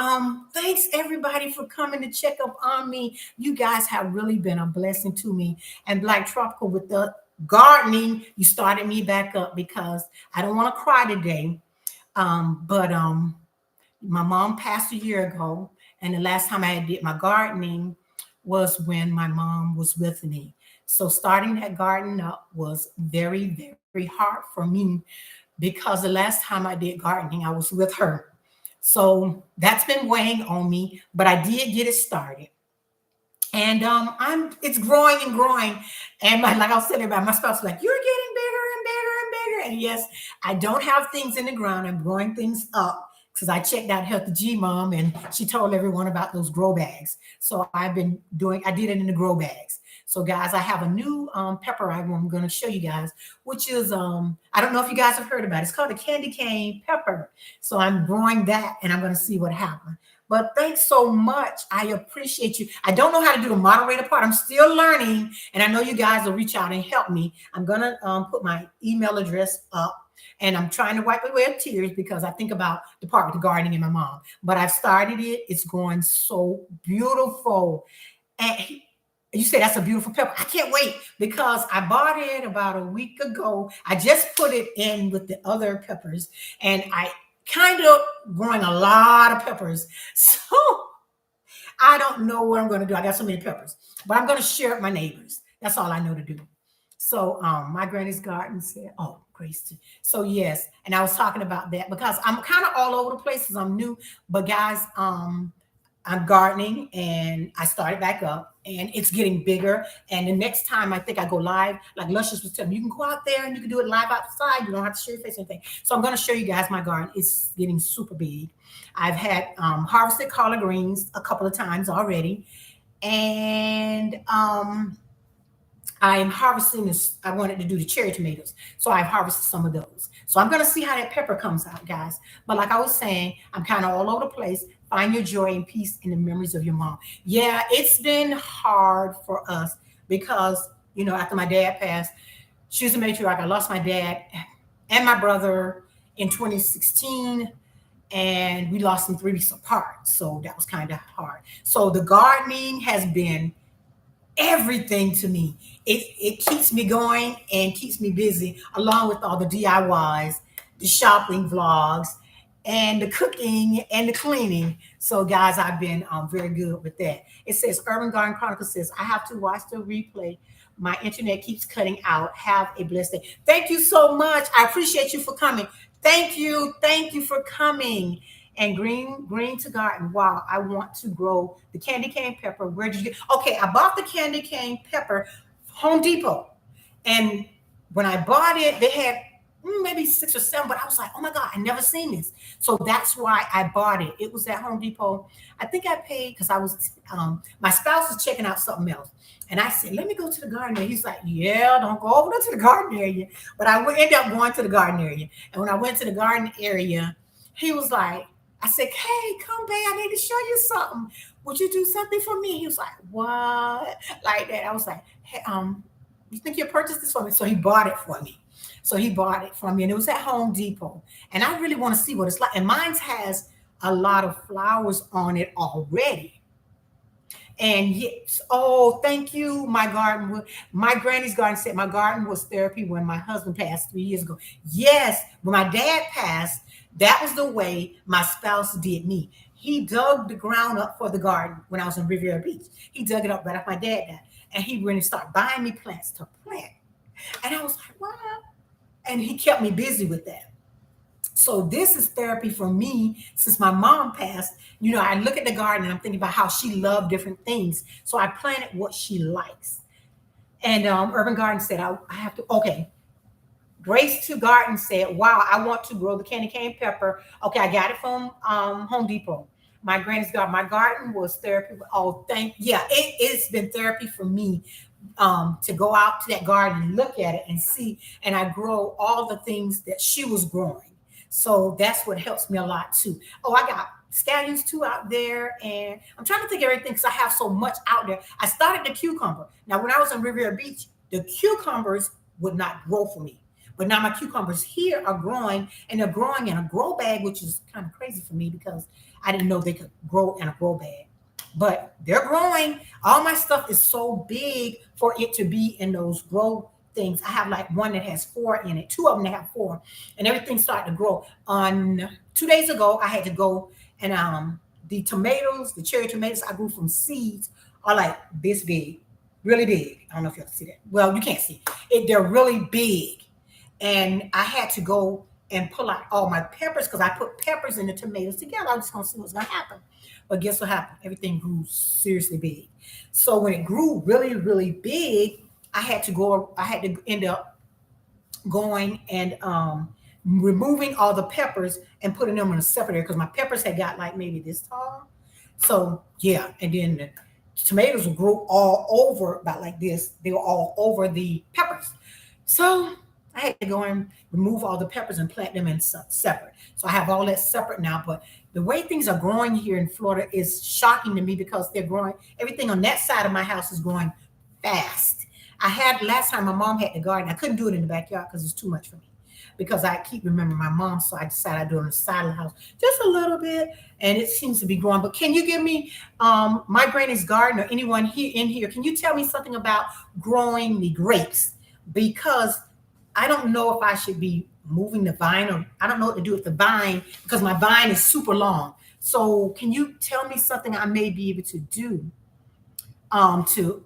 thanks everybody for coming to check up on me. You guys have really been a blessing to me. And Black Tropical, with the gardening, you started me back up, because I don't want to cry today. But my mom passed a year ago, and the last time I did my gardening was when my mom was with me. So starting that garden up was very, very hard for me, because the last time I did gardening, I was with her. So that's been weighing on me, but I did get it started. And it's growing and growing. And like I was telling everybody, my spouse was like, "You're getting bigger and bigger and bigger." And yes, I don't have things in the ground. I'm growing things up, because I checked out Healthy G Mom, and she told everyone about those grow bags. So I did it in the grow bags. So guys, I have a new pepper I'm going to show you guys, which is, I don't know if you guys have heard about it. It's called a candy cane pepper. So I'm growing that, and I'm going to see what happens. But thanks so much. I appreciate you. I don't know how to do the moderator part. I'm still learning, and I know you guys will reach out and help me. I'm going to put my email address up, and I'm trying to wipe away tears, because I think about the part with the gardening and my mom. But I've started it. It's going so beautiful. And you say that's a beautiful pepper. I can't wait, because I bought it about a week ago. I just put it in with the other peppers, and I kind of growing a lot of peppers. So I don't know what I'm going to do. I got so many peppers, but I'm going to share it with my neighbors. That's all I know to do. So my granny's garden said, "Oh, Grace too." So yes, and I was talking about that, because I'm kind of all over the place, because I'm new. But guys, I'm gardening, and I started back up, and it's getting bigger. And the next time I think I go live, like Luscious was telling me, you can go out there and you can do it live outside. You don't have to show your face or anything. So I'm going to show you guys my garden. It's getting super big. I've had harvested collard greens a couple of times already. And I'm harvesting this. I wanted to do the cherry tomatoes. So I've harvested some of those. So I'm going to see how that pepper comes out, guys. But like I was saying, I'm kind of all over the place. Find your joy and peace in the memories of your mom. Yeah, it's been hard for us because, after my dad passed, she was a matriarch. I lost my dad and my brother in 2016, and we lost them 3 weeks apart. So that was kind of hard. So the gardening has been everything to me. It keeps me going and keeps me busy, along with all the DIYs, the shopping vlogs, and the cooking and the cleaning. So, guys, I've been very good with that. It says Urban Garden Chronicle says I have to watch the replay. My internet keeps cutting out. Have a blessed day. Thank you so much. I appreciate you for coming. Thank you. Thank you for coming. And green to garden. Wow, I want to grow the candy cane pepper. Where did you get? Okay, I bought the candy cane pepper Home Depot. And when I bought it, they had maybe 6 or 7, but I was like, oh my God, I never seen this. So that's why I bought it. It was at Home Depot. I think I paid because I was my spouse was checking out something else. And I said, let me go to the garden area. He's like, yeah, don't go over to the garden area. But I ended up going to the garden area. And when I went to the garden area, he was like, I said, hey, come back. I need to show you something. Would you do something for me? He was like, what? Like that. I was like, hey, you think you'll purchase this for me? So he bought it for me. So he bought it from me, and it was at Home Depot. And I really want to see what it's like. And mine has a lot of flowers on it already. And yes, oh, thank you. My granny's garden said my garden was therapy when my husband passed 3 years ago. Yes, when my dad passed, that was the way my spouse did me. He dug the ground up for the garden when I was in Riviera Beach. He dug it up right after my dad died. And he went and started buying me plants to plant. And I was like, what? And he kept me busy with that. So this is therapy for me since my mom passed. I look at the garden and I'm thinking about how she loved different things. So I planted what she likes. And Urban Garden said, I have to, okay. Grace to Garden said, wow, I want to grow the candy cane pepper. Okay, I got it from Home Depot. My granny's garden. My garden was therapy. Oh, it's been therapy for me to go out to that garden and look at it and see. And I grow all the things that she was growing. So that's what helps me a lot too. Oh, I got scallions too out there. And I'm trying to think of everything because I have so much out there. I started the cucumber. Now, when I was in Riviera Beach, the cucumbers would not grow for me. But now my cucumbers here are growing, and they're growing in a grow bag, which is kind of crazy for me because I didn't know they could grow in a grow bag. But they're growing. All my stuff is so big for it to be in those grow things. I have like one that has 4 in it, 2 of them that have 4, and everything's starting to grow. On 2 days ago, I had to go and the tomatoes, the cherry tomatoes I grew from seeds are like this big, really big. I don't know if you can see that. Well, you can't see it. They're really big. And I had to go and pull out all my peppers because I put peppers and the tomatoes together. I was just going to see what's going to happen. But guess what happened? Everything grew seriously big. So when it grew really, really big, I had to end up going and removing all the peppers and putting them in a separate area because my peppers had got like maybe this tall. So yeah, and then the tomatoes would grow all over about like this. They were all over the peppers. So I had to go and remove all the peppers and plant them in separate. So I have all that separate now. But the way things are growing here in Florida is shocking to me because they're growing. Everything on that side of my house is growing fast. I had last time my mom had the garden. I couldn't do it in the backyard because it's too much for me. Because I keep remembering my mom, so I decided I'd do it on the side of the house just a little bit, and it seems to be growing. But can you give me my granny's garden or anyone here in here? Can you tell me something about growing the grapes? Because I don't know if I should be moving the vine or I don't know what to do with the vine because my vine is super long. So can you tell me something I may be able to do to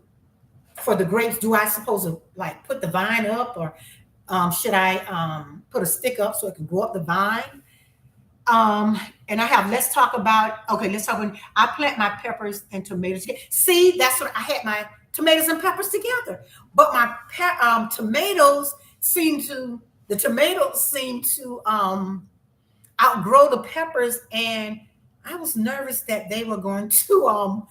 for the grapes? Do I suppose to like put the vine up or should I put a stick up so it can grow up the vine? And I have, let's talk about when I plant my peppers and tomatoes. See, that's what I had my tomatoes and peppers together. But my tomatoes seem to outgrow the peppers, and I was nervous that they were going to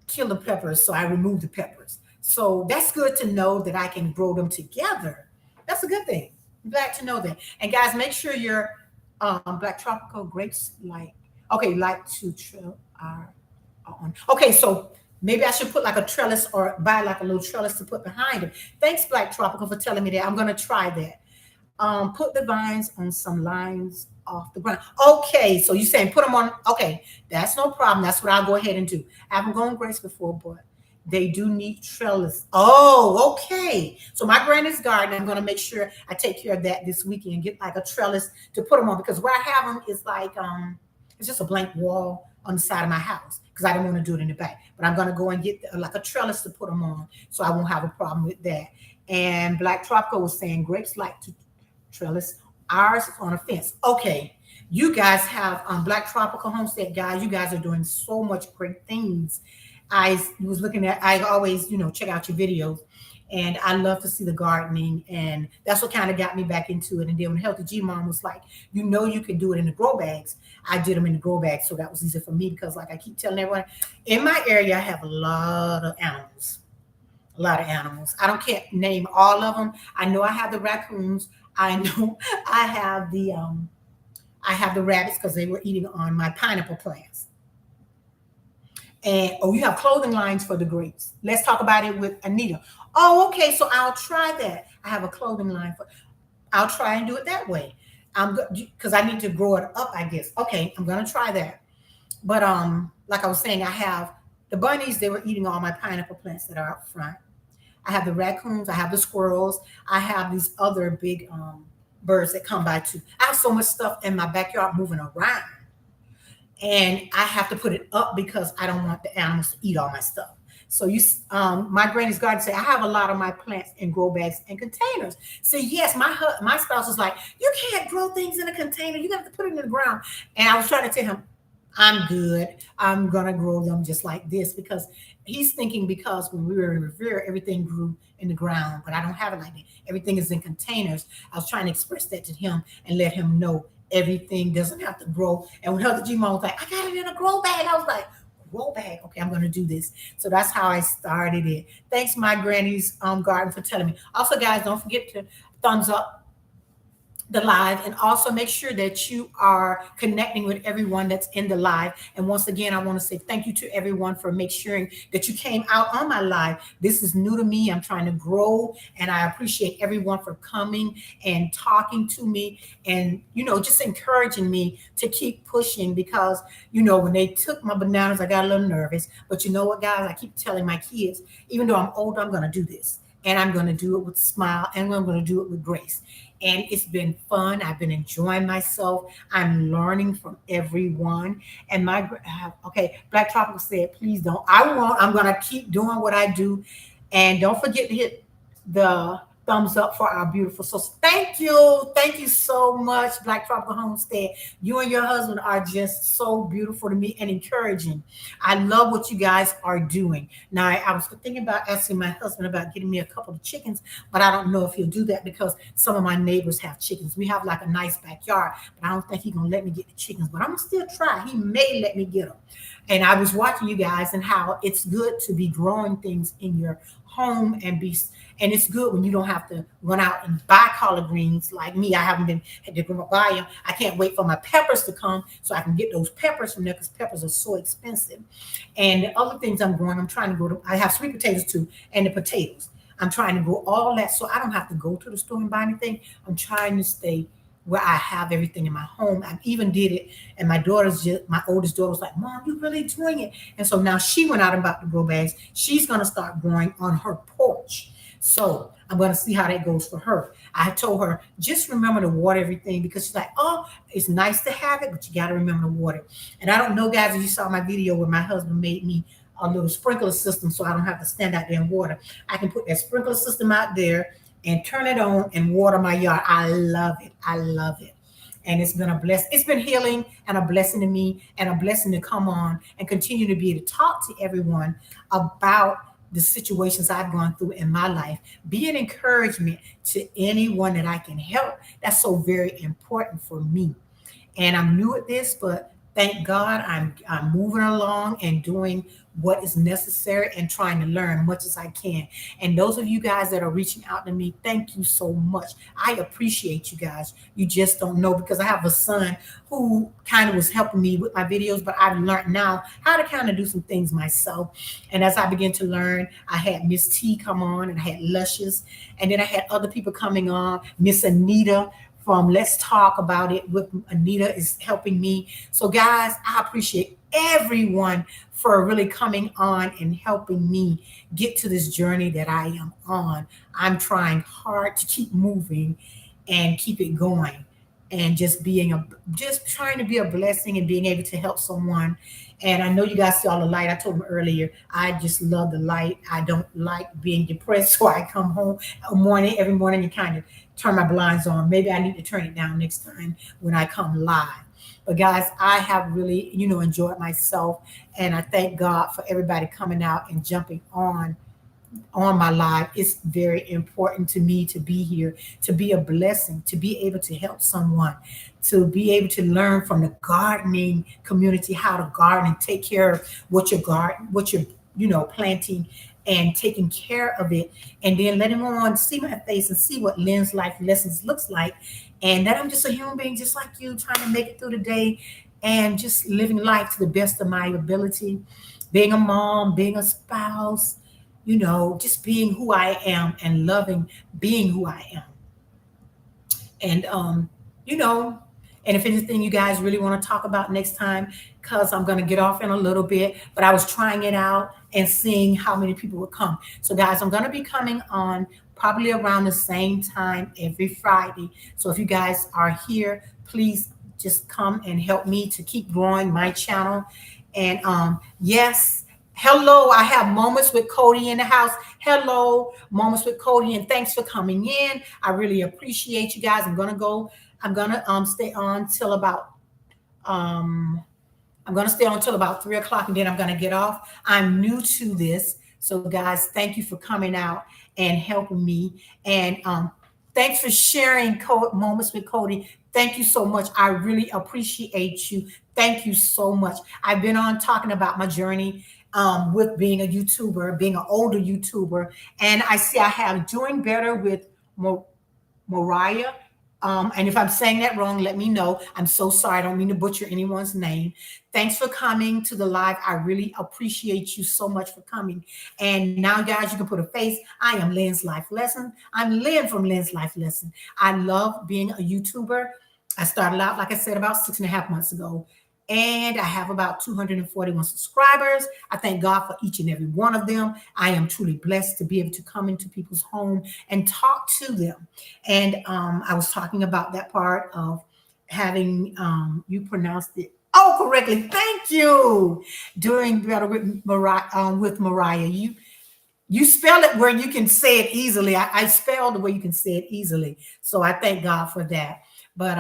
kill the peppers, so I removed the peppers. So that's good to know that I can grow them together. That's a good thing. I'm glad to know that. And guys, make sure your black tropical grapes like to are on. Okay, so maybe I should put like a trellis or buy like a little trellis to put behind them. Thanks, Black Tropical, for telling me that. I'm gonna try that. Put the vines on some lines off the ground. Okay, so you're saying put them on. Okay, that's no problem. That's what I'll go ahead and do. I haven't grown grapes before, but they do need trellis. Oh, okay. So my granny's garden, I'm gonna make sure I take care of that this weekend and get like a trellis to put them on because where I have them is like it's just a blank wall on the side of my house because I don't want to do it in the back. But I'm gonna go and get like a trellis to put them on, so I won't have a problem with that. And Black Tropical was saying grapes like to trellis. Ours is on a fence. Okay. You guys have Black Tropical Homestead, guys. You guys are doing so much great things. I was looking at, I always, check out your videos. And I love to see the gardening. And that's what kind of got me back into it. And then when Healthy G Mom was like, you can do it in the grow bags. I did them in the grow bags. So that was easy for me because like I keep telling everyone, in my area, I have a lot of animals. A lot of animals. I don't can't name all of them. I know I have the raccoons. I know I have the rabbits because they were eating on my pineapple plants. And you have clothing lines for the grapes. Let's talk about it with Anita. Oh, okay. So I'll try that. I have a clothing line for. I'll try and do it that way. I'm good because I need to grow it up. I guess. Okay, I'm gonna try that. But like I was saying, I have the bunnies. They were eating all my pineapple plants that are out front. I have the raccoons. I have the squirrels. I have these other big birds that come by too. I have so much stuff in my backyard moving around, and I have to put it up because I don't want the animals to eat all my stuff. So my granny's garden said I have a lot of my plants in grow bags and containers. So yes, my spouse was like, you can't grow things in a container. You have to put it in the ground. And I was trying to tell him, I'm good. I'm gonna grow them just like this because he's thinking because when we were in Revere, everything grew in the ground, but I don't have it like that. Everything is in containers. I was trying to express that to him and let him know everything doesn't have to grow. And when Healthy G Mom was like, I got it in a grow bag, I was like, grow bag. Okay, I'm gonna do this. So that's how I started it. Thanks, my granny's garden, for telling me. Also, guys, don't forget to thumbs up the live and also make sure that you are connecting with everyone that's in the live. And once again, I want to say thank you to everyone for making sure that you came out on my live. This is new to me. I'm trying to grow and I appreciate everyone for coming and talking to me and, just encouraging me to keep pushing because, when they took my bananas, I got a little nervous. But you know what, guys? I keep telling my kids, even though I'm older, I'm going to do this. And I'm going to do it with a smile and I'm going to do it with grace. And it's been fun. I've been enjoying myself. I'm learning from everyone. And Black Tropical said, please don't. I won't. I'm going to keep doing what I do. And don't forget to hit the thumbs up for our beautiful souls. Thank you. Thank you so much, Black Tropical Homestead. You and your husband are just so beautiful to me and encouraging. I love what you guys are doing. Now, I was thinking about asking my husband about getting me a couple of chickens, but I don't know if he'll do that because some of my neighbors have chickens. We have like a nice backyard, but I don't think he's going to let me get the chickens, but I'm going to still try. He may let me get them. And I was watching you guys and how it's good to be growing things in your home and it's good when you don't have to run out and buy collard greens like me. I haven't been had to buy them. I can't wait for my peppers to come so I can get those peppers from there because peppers are so expensive. And the other things I'm growing, I'm trying to grow. I have sweet potatoes too, and the potatoes. I'm trying to grow all that so I don't have to go to the store and buy anything. I'm trying to stay where I have everything in my home. I even did it, and my oldest daughter was like, Mom, you really doing it? And so now she went out and bought the grow bags. She's going to start growing on her porch. So I'm going to see how that goes for her. I told her, just remember to water everything because she's like, oh, it's nice to have it, but you got to remember to water. And I don't know, guys, if you saw my video where my husband made me a little sprinkler system so I don't have to stand out there and water. I can put that sprinkler system out there and turn it on and water my yard. I love it. I love it. And it's been it's been healing and a blessing to me and a blessing to come on and continue to be able to talk to everyone about the situations I've gone through in my life. Be an encouragement to anyone that I can help. That's so very important for me. And I'm new at this, but thank God I'm moving along and doing what is necessary and trying to learn much as I can. And those of you guys that are reaching out to me, thank you so much. I appreciate you guys. You just don't know, because I have a son who kind of was helping me with my videos, but I've learned now how to kind of do some things myself. And as I began to learn, I had Miss T come on, and I had Luscious, and then I had other people coming on. Miss Anita from Let's Talk About It with Anita is helping me. So, guys, I appreciate everyone for really coming on and helping me get to this journey that I am on. I'm trying hard to keep moving and keep it going, and just trying to be a blessing and being able to help someone. And I know you guys see all the light. I told them earlier, I just love the light. I don't like being depressed, so I come home every morning, and kind of turn my blinds on. Maybe I need to turn it down next time when I come live. But guys, I have really, enjoyed myself, and I thank God for everybody coming out and jumping on my life. It's very important to me to be here, to be a blessing, to be able to help someone, to be able to learn from the gardening community how to garden and take care of what you're planting, and taking care of it, and then let everyone see my face and see what Lynn's Life Lessons looks like, and that I'm just a human being just like you, trying to make it through the day and just living life to the best of my ability, being a mom, being a spouse, just being who I am and loving being who I am. And you know, and if anything you guys really want to talk about next time, because I'm gonna get off in a little bit, but I was trying it out and seeing how many people would come. So guys, I'm gonna be coming on probably around the same time every Friday. So if you guys are here, please just come and help me to keep growing my channel. And yes, hello, I have Moments with Cody in the house. Hello, Moments with Cody, and thanks for coming in. I really appreciate you guys. I'm gonna stay on till about um I'm going to stay on until about 3 o'clock, and then I'm going to get off. I'm new to this. So, guys, thank you for coming out and helping me. And thanks for sharing moments with Cody. Thank you so much. I really appreciate you. Thank you so much. I've been on talking about my journey with being a YouTuber, being an older YouTuber. And I see I have doing better with Mariah. And if I'm saying that wrong, let me know. I'm so sorry. I don't mean to butcher anyone's name. Thanks for coming to the live. I really appreciate you so much for coming. And now, guys, you can put a face. I am Lynn's Life Lesson. I'm Lynn from Lynn's Life Lesson. I love being a YouTuber. I started out, like I said, about 6.5 months ago. And I have about 241 subscribers. I thank God for each and every one of them. I am truly blessed to be able to come into people's home and talk to them. And I was talking about that part of having you pronounced it correctly. Thank you. Doing better with Mariah. You spell it where you can say it easily. I spelled the way you can say it easily. So I thank God for that. But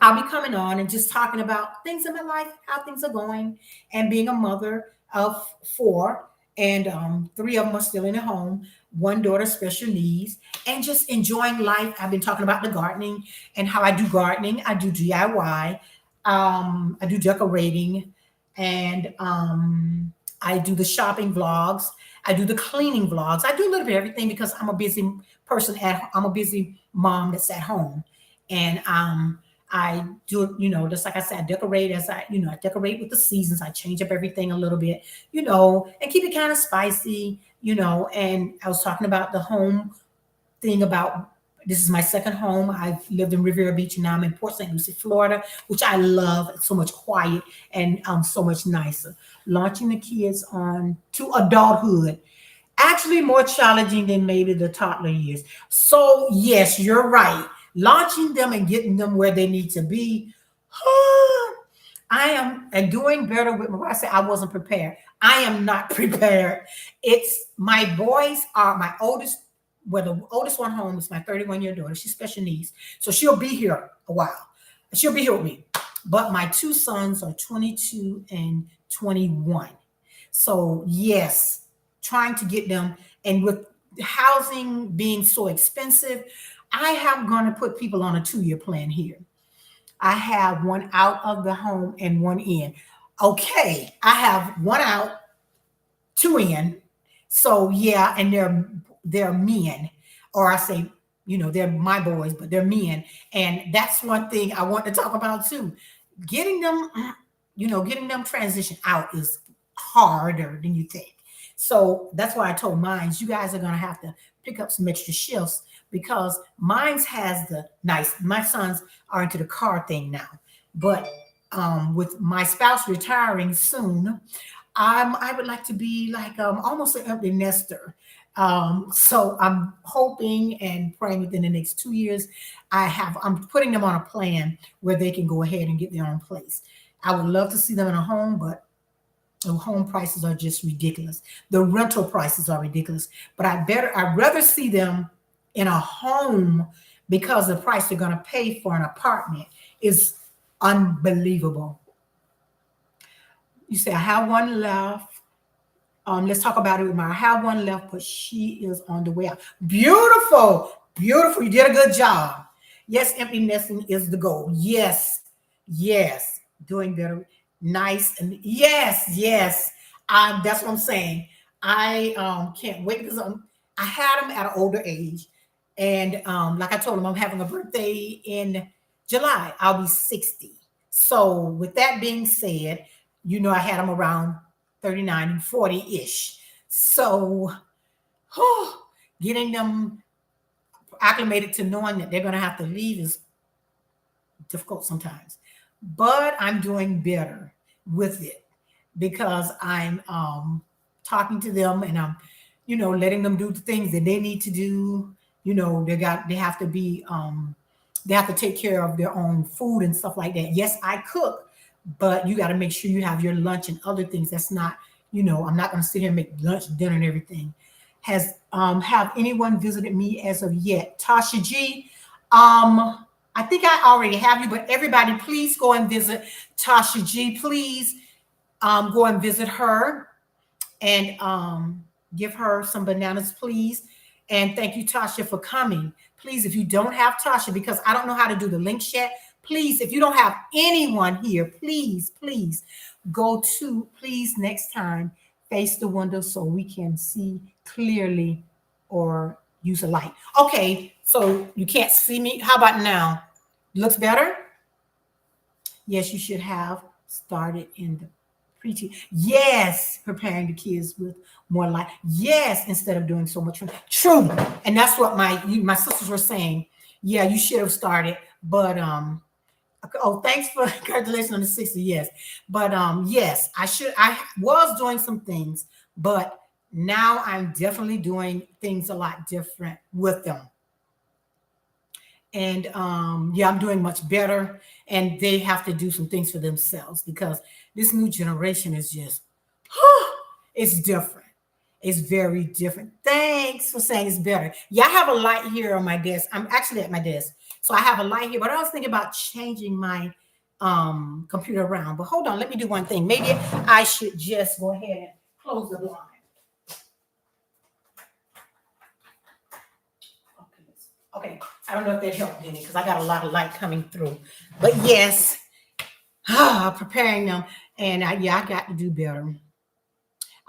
I'll be coming on and just talking about things in my life, how things are going, and being a mother of four, and three of them are still in the home. One daughter, special needs, and just enjoying life. I've been talking about the gardening and how I do gardening. I do DIY. I do decorating, and I do the shopping vlogs. I do the cleaning vlogs. I do a little bit of everything because I'm a busy person. I'm a busy mom that's at home, and I do, just like I said, I decorate I decorate with the seasons. I change up everything a little bit, and keep it kind of spicy, and I was talking about the home thing about this is my second home. I've lived in Riviera Beach, and now I'm in Port St. Lucie, Florida, which I love. It's so much quiet and so much nicer. Launching the kids on to adulthood, actually more challenging than maybe the toddler years. So yes, you're right. Launching them and getting them where they need to be. I am and doing better with Mariah. I said I wasn't prepared. I am not prepared. It's my boys are my oldest. Well, the oldest one home is my 31-year daughter. She's special needs, so she'll be here a while. She'll be here with me. But my two sons are 22 and 21. So yes, trying to get them, and with housing being so expensive, I am going to put people on a 2-year plan here. I have one out of the home and one in. Okay, I have one out, two in. So yeah, and they're men, or I say, they're my boys, but they're men. And that's one thing I want to talk about too. Getting them, getting them transition out is harder than you think. So that's why I told Mines, you guys are gonna have to pick up some extra shifts because Mines has the nice. My sons are into the car thing now, but with my spouse retiring soon, I would like to be like almost an empty nester. So I'm hoping and praying within the next 2 years, I'm putting them on a plan where they can go ahead and get their own place. I would love to see them in a home, but the home prices are just ridiculous. The rental prices are ridiculous. But I'd rather see them in a home because the price they're going to pay for an apartment is unbelievable. You say, I have one left. Let's talk about it with Mara. I have one left, but she is on the way out. Beautiful, beautiful. You did a good job. Yes, empty nesting is the goal. Yes, yes. Doing better. Nice. And yes. That's what I'm saying. I can't wait because I had them at an older age. And like I told him, I'm having a birthday in July. I'll be 60. So with that being said, I had them around 39 and 40-ish. So getting them acclimated to knowing that they're going to have to leave is difficult sometimes. But I'm doing better with it because I'm talking to them and I'm, letting them do the things that they need to do. They have to be they have to take care of their own food and stuff like that. Yes, I cook, but you got to make sure you have your lunch and other things. That's not, I'm not going to sit here and make lunch, dinner, and everything. Have anyone visited me as of yet? Tasha G, I think I already have you, but everybody, please go and visit Tasha G. Please go and visit her and give her some bananas, please. And thank you, Tasha, for coming. Please, if you don't have Tasha, because I don't know how to do the links yet, please, if you don't have anyone here, please please next time, face the window so we can see clearly or use a light. Okay, so you can't see me. How about now? Looks better? Yes, you should have started in the preaching. Yes, preparing the kids with more light. Yes, instead of doing so much. True. And that's what my sisters were saying. Yeah, you should have started. But thanks for congratulations on the 60. Yes. But yes, I was doing some things, but now I'm definitely doing things a lot different with them. And yeah, I'm doing much better. And they have to do some things for themselves because this new generation is just, it's different. It's very different. Thanks for saying it's better. Yeah, I have a light here on my desk. I'm actually at my desk. So I have a light here, but I was thinking about changing my computer around. But hold on, let me do one thing. Maybe I should just go ahead and close the blind. Okay, I don't know if that helped any because I got a lot of light coming through. But yes, preparing them. And I got to do better.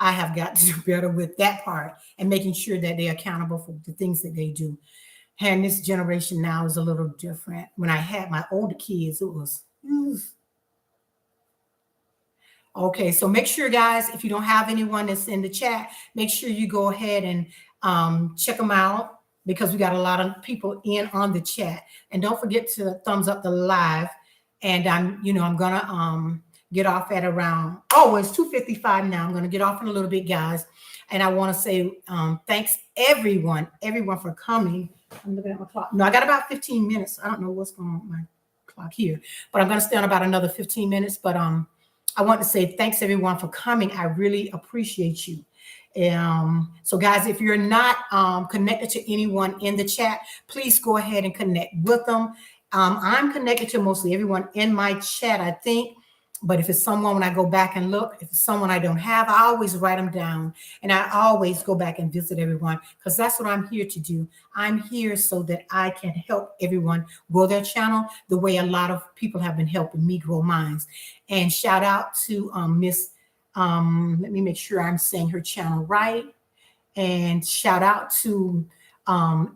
I have got to do better with that part and making sure that they're accountable for the things that they do. And this generation now is a little different. When I had my older kids, it was, okay. So make sure, guys, if you don't have anyone that's in the chat, make sure you go ahead and check them out because we got a lot of people in on the chat. And don't forget to thumbs up the live. And I'm gonna get off at around, it's 2:55 now. I'm gonna get off in a little bit, guys. And I want to say thanks everyone for coming. I'm looking at my clock. No, I got about 15 minutes. I don't know what's going on with my clock here, but I'm gonna stay on about another 15 minutes. But I want to say thanks everyone for coming. I really appreciate you. So guys, if you're not connected to anyone in the chat, please go ahead and connect with them. I'm connected to mostly everyone in my chat, I think. But if it's someone, when I go back and look, if it's someone I don't have, I always write them down, and I always go back and visit everyone, because that's what I'm here to do. I'm here so that I can help everyone grow their channel the way a lot of people have been helping me grow mine. And shout out to Miss, let me make sure I'm saying her channel right. And shout out to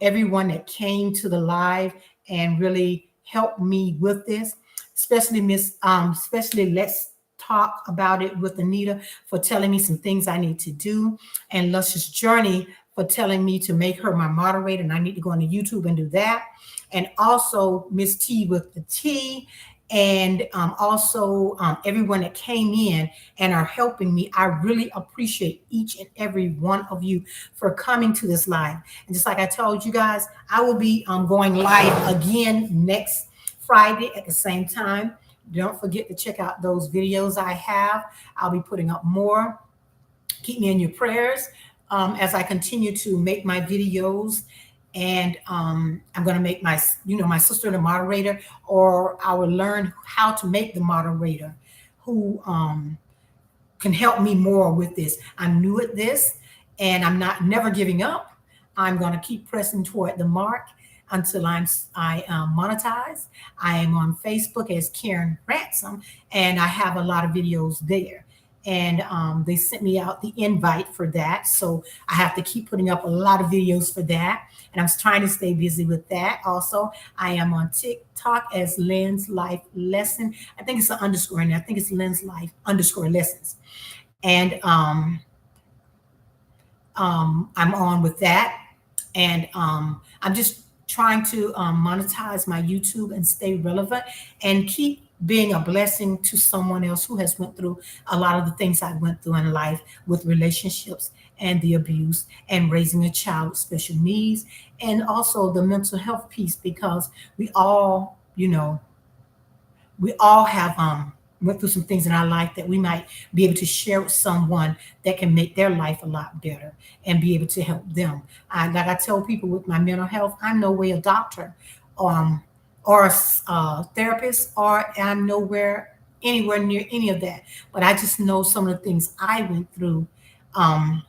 everyone that came to the live and really helped me with this, especially especially Let's Talk About It with Anita, for telling me some things I need to do, and Luscious Journey for telling me to make her my moderator, and I need to go on to YouTube and do that. And also Miss T with the T, and also everyone that came in and are helping me. I really appreciate each and every one of you for coming to this live. And just like I told you guys, I will be going live again next Friday at the same time. Don't forget to check out those videos I have. I'll be putting up more. Keep me in your prayers as I continue to make my videos. And I'm going to make my sister the moderator, or I will learn how to make the moderator who can help me more with this. I'm new at this, and I'm not never giving up. I'm going to keep pressing toward the mark until I monetize. I am on Facebook as Karen Ransom, and I have a lot of videos there. And they sent me out the invite for that, so I have to keep putting up a lot of videos for that. And I'm trying to stay busy with that. Also, I am on TikTok as Lynn's Life Lesson. I think it's an underscore in there. I think it's Lynn's Life underscore lessons. And I'm on with that. And I'm just trying to monetize my YouTube and stay relevant and keep being a blessing to someone else who has went through a lot of the things I went through in life with relationships and the abuse and raising a child with special needs, and also the mental health piece, because we all have went through some things in our life that we might be able to share with someone that can make their life a lot better and be able to help them. Like I tell people with my mental health, I'm no way a doctor, um, or a therapist, or I'm nowhere anywhere near any of that. But I just know some of the things I went through um,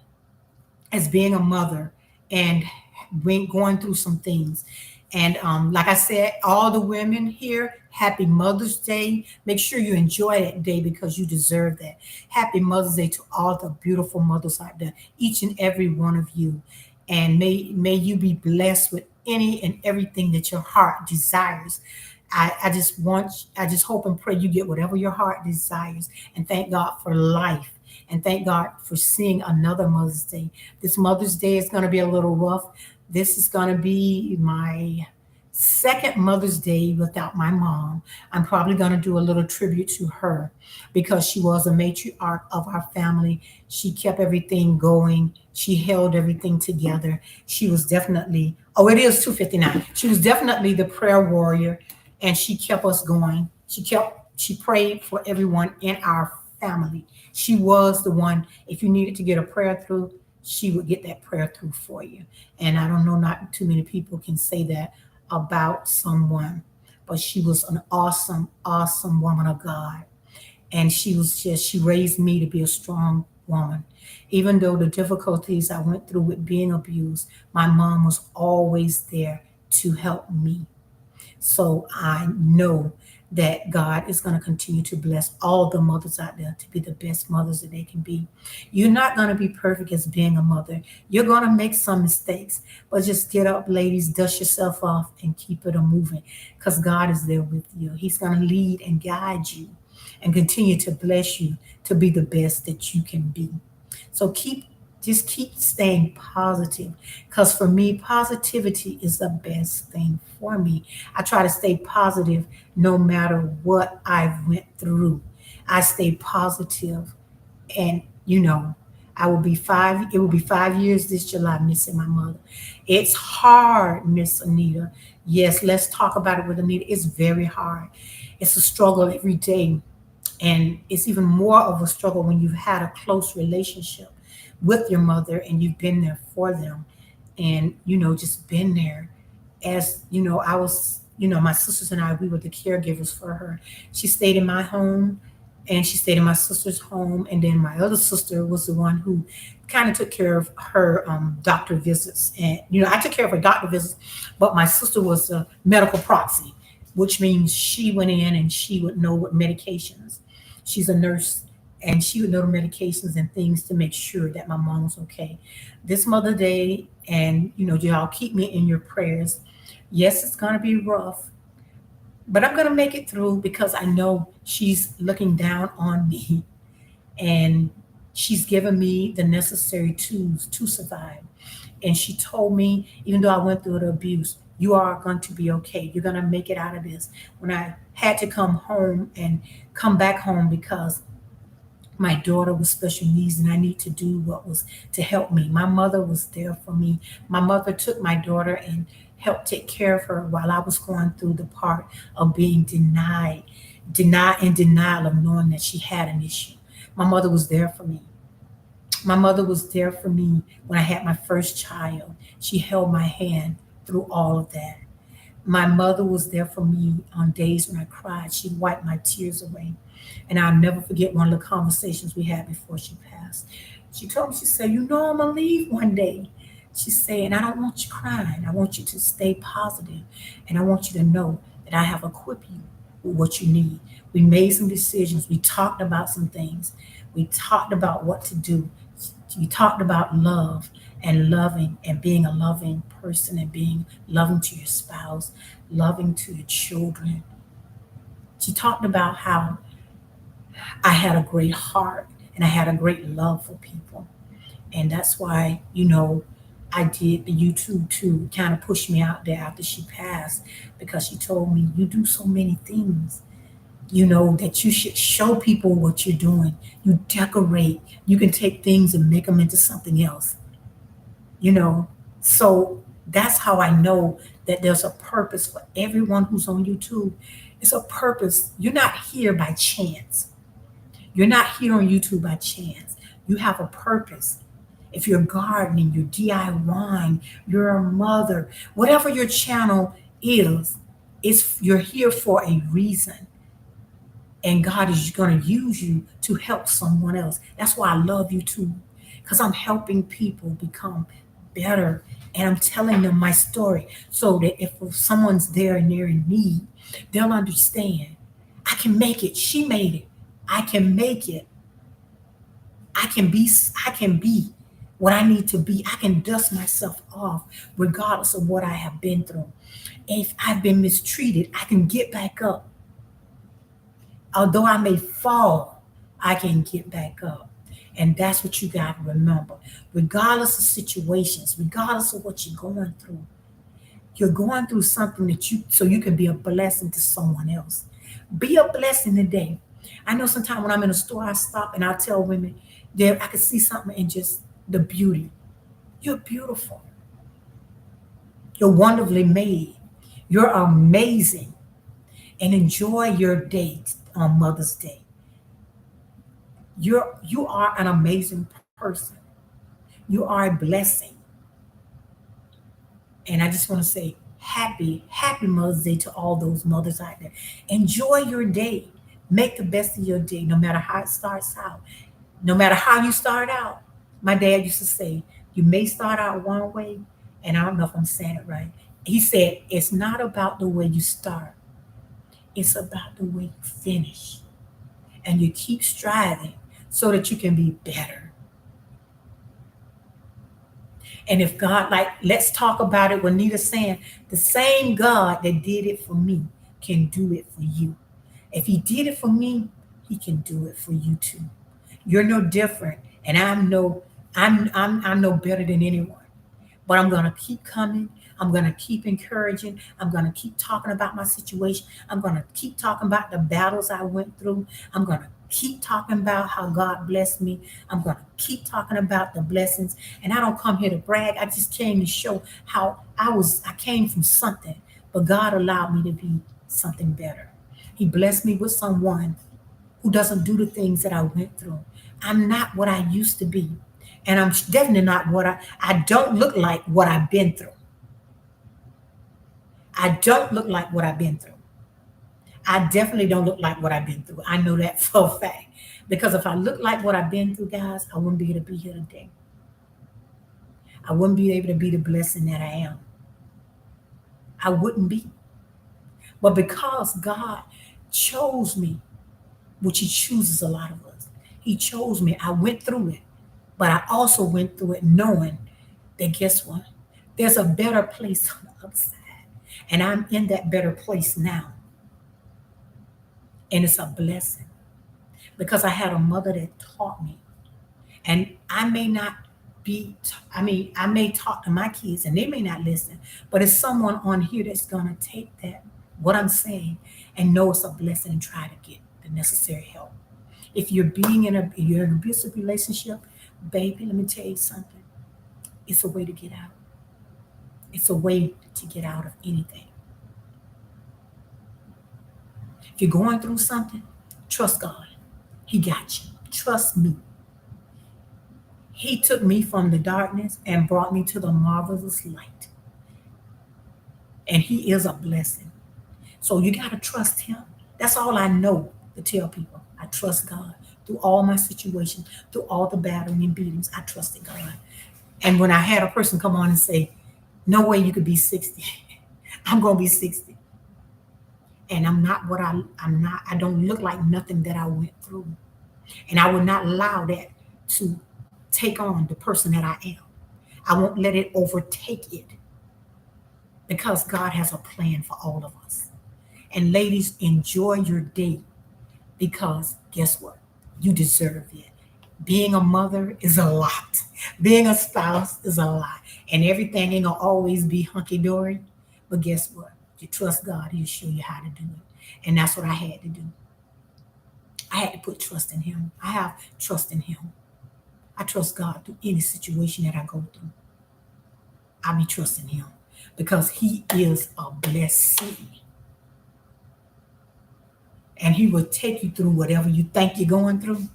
as being a mother, and went going through some things. And like I said, all the women here, happy Mother's Day. Make sure you enjoy that day, because you deserve that. Happy Mother's Day to all the beautiful mothers out there, each and every one of you. And may you be blessed with any and everything that your heart desires. I just hope and pray you get whatever your heart desires. And thank God for life. And thank God for seeing another Mother's Day. This Mother's Day is going to be a little rough. This is going to be my second Mother's Day without my mom. I'm probably going to do a little tribute to her, because she was a matriarch of our family. She kept everything going. She held everything together. She was definitely, oh, it is 2:59. She was definitely the prayer warrior, and she kept us going. She prayed for everyone in our family. She was the one, if you needed to get a prayer through, she would get that prayer through for you. And I don't know, not too many people can say that about someone, but she was an awesome, awesome woman of God. And she raised me to be a strong woman. Even though the difficulties I went through with being abused, my mom was always there to help me. So I know that God is going to continue to bless all the mothers out there to be the best mothers that they can be. You're not going to be perfect as being a mother. You're going to make some mistakes, but just get up, ladies, dust yourself off, and keep it a moving, because God is there with you. He's going to lead and guide you and continue to bless you to be the best that you can be. So just keep staying positive, because for me, positivity is the best thing for me. I try to stay positive no matter what I went through. I stay positive, and I will be five. It will be 5 years this July missing my mother. It's hard, Miss Anita. Yes, let's talk about it with Anita. It's very hard. It's a struggle every day, and it's even more of a struggle when you've had a close relationship with your mother and you've been there for them, and just been there. As I was, my sisters and I, we were the caregivers for her. She stayed in my home and she stayed in my sister's home. And then my other sister was the one who kind of took care of her doctor visits. And I took care of her doctor visits, but my sister was a medical proxy, which means she went in and she would know what medications. She's a nurse, and she would know the medications and things to make sure that my mom was okay. This Mother Day, and y'all keep me in your prayers. Yes, it's gonna be rough, but I'm going to make it through because I know she's looking down on me, and she's given me the necessary tools to survive. And she told me, even though I went through the abuse, you are going to be okay. You're going to make it out of this. When I had to come home and come back home because my daughter with special needs and I need to do what was to help me. My mother was there for me. My mother took my daughter and helped take care of her while I was going through the part of being denial of knowing that she had an issue. My mother was there for me. My mother was there for me when I had my first child. She held my hand through all of that. My mother was there for me on days when I cried. She wiped my tears away. And I'll never forget one of the conversations we had before she passed. She told me, she said, I'm going to leave one day. She said, and I don't want you crying. I want you to stay positive, and I want you to know that I have equipped you with what you need. We made some decisions. We talked about some things. We talked about what to do. We talked about love and loving and being a loving person and being loving to your spouse, loving to your children. She talked about how I had a great heart and I had a great love for people. And that's why, I did the YouTube to kind of push me out there after she passed, because she told me, you do so many things, that you should show people what you're doing. You decorate, you can take things and make them into something else, you know. So that's how I know that there's a purpose for everyone who's on YouTube. It's a purpose. You're not here by chance. You're not here on YouTube by chance. You have a purpose. If you're gardening, you're DIYing, you're a mother, whatever your channel is, you're here for a reason. And God is going to use you to help someone else. That's why I love YouTube, because I'm helping people become better, and I'm telling them my story so that if someone's there and they're in need, they'll understand. I can make it. She made it. I can make it. I can be what I need to be. I can dust myself off regardless of what I have been through. If I've been mistreated, I can get back up. Although I may fall, I can get back up. And that's what you got to remember. Regardless of situations, regardless of what you're going through something so you can be a blessing to someone else. Be a blessing today. I know sometimes when I'm in a store, I stop and I tell women, there I can see something in just the beauty. You're beautiful. You're wonderfully made. You're amazing. And enjoy your day on Mother's Day. You are an amazing person. You are a blessing. And I just want to say happy Mother's Day to all those mothers out there. Enjoy your day. Make the best of your day, no matter how it starts out. No matter how you start out. My dad used to say, you may start out one way, and I don't know if I'm saying it right. He said, it's not about the way you start, it's about the way you finish. And you keep striving so that you can be better. And if God, like, let's talk about it. When Nita's saying, the same God that did it for me can do it for you. If He did it for me, He can do it for you too. You're no different, and I'm no better than anyone. But I'm going to keep coming. I'm going to keep encouraging. I'm going to keep talking about my situation. I'm going to keep talking about the battles I went through. I'm going to keep talking about how God blessed me. I'm going to keep talking about the blessings. And I don't come here to brag. I just came to show how I came from something, but God allowed me to be something better. He blessed me with someone who doesn't do the things that I went through. I'm not what I used to be. And I'm definitely not I don't look like what I've been through. I don't look like what I've been through. I definitely don't look like what I've been through. I know that for a fact. Because if I look like what I've been through, guys, I wouldn't be able to be here today. I wouldn't be able to be the blessing that I am. I wouldn't be. But because God chose me, which He chooses a lot of us, He chose me. I went through it. But I also went through it knowing that guess what? There's a better place on the other side. And I'm in that better place now. And it's a blessing because I had a mother that taught me. And I may not be, I mean, I may talk to my kids and they may not listen, but it's someone on here that's going to take that, what I'm saying, and know it's a blessing and try to get the necessary help. If you're in an abusive relationship, baby, let me tell you something. It's a way to get out. It's a way to get out of anything. If you're going through something, trust God. He got you. Trust me. He took me from the darkness and brought me to the marvelous light. And He is a blessing. So you got to trust Him. That's all I know to tell people. I trust God through all my situations, through all the battling and beatings. I trusted God. And when I had a person come on and say, no way you could be 60, I'm going to be 60. And I'm not, I don't look like nothing that I went through. And I will not allow that to take on the person that I am. I won't let it overtake it because God has a plan for all of us. And ladies, enjoy your day because guess what? You deserve it. Being a mother is a lot. Being a spouse is a lot. And everything ain't gonna always be hunky dory. But guess what? You trust God, He'll show you how to do it. And that's what I had to do. I had to put trust in Him. I have trust in Him. I trust God through any situation that I go through. I be trusting Him because He is a blessing. And He will take you through whatever you think you're going through.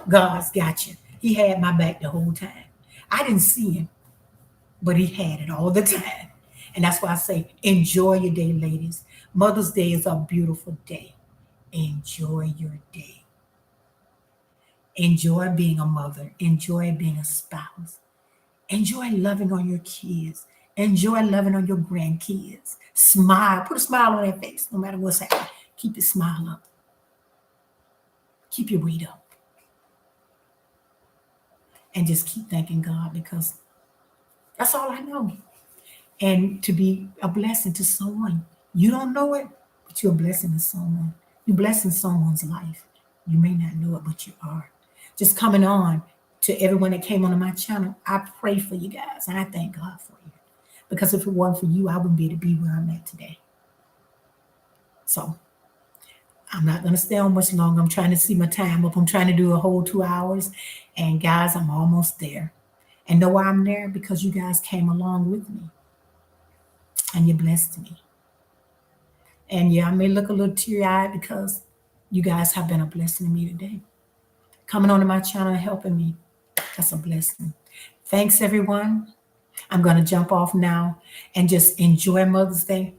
God's got you. He had my back the whole time. I didn't see Him, but He had it all the time. And that's why I say, enjoy your day, ladies. Mother's Day is a beautiful day. Enjoy your day. Enjoy being a mother. Enjoy being a spouse. Enjoy loving on your kids. Enjoy loving on your grandkids. Smile. Put a smile on their face no matter what's happening. Keep your smile up. Keep your weight up. And just keep thanking God because that's all I know. And to be a blessing to someone. You don't know it, but you're a blessing to someone. You're blessing someone's life. You may not know it, but you are. Just coming on to everyone that came onto my channel, I pray for you guys and I thank God for you. Because if it wasn't for you, I wouldn't be able to be where I'm at today. So I'm not going to stay on much longer. I'm trying to see my time up. I'm trying to do a whole 2 hours. And guys, I'm almost there. And know why I'm there? Because you guys came along with me. And you blessed me. And yeah, I may look a little teary-eyed because you guys have been a blessing to me today. Coming onto my channel and helping me. That's a blessing. Thanks, everyone. I'm going to jump off now and just enjoy Mother's Day.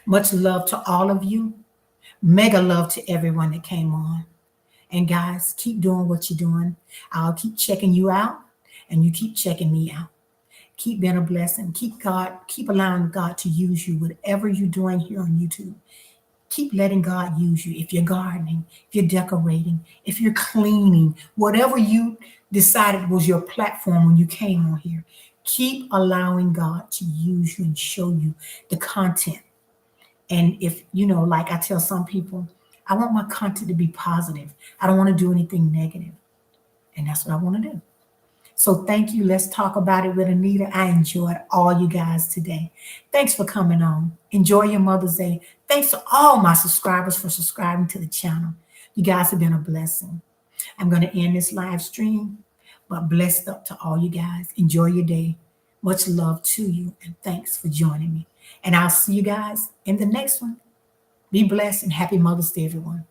Much love to all of you. Mega love to everyone that came on. And guys, keep doing what you're doing. I'll keep checking you out and you keep checking me out. Keep being a blessing. Keep allowing God to use you, whatever you're doing here on YouTube. Keep letting God use you. If you're gardening, if you're decorating, if you're cleaning, whatever you decided was your platform when you came on here, keep allowing God to use you and show you the content. And if, like I tell some people, I want my content to be positive. I don't want to do anything negative. And that's what I want to do. So thank you. Let's talk about it with Anita. I enjoyed all you guys today. Thanks for coming on. Enjoy your Mother's Day. Thanks to all my subscribers for subscribing to the channel. You guys have been a blessing. I'm going to end this live stream, but blessed up to all you guys. Enjoy your day. Much love to you, and thanks for joining me. And I'll see you guys in the next one. Be blessed and happy Mother's Day, everyone.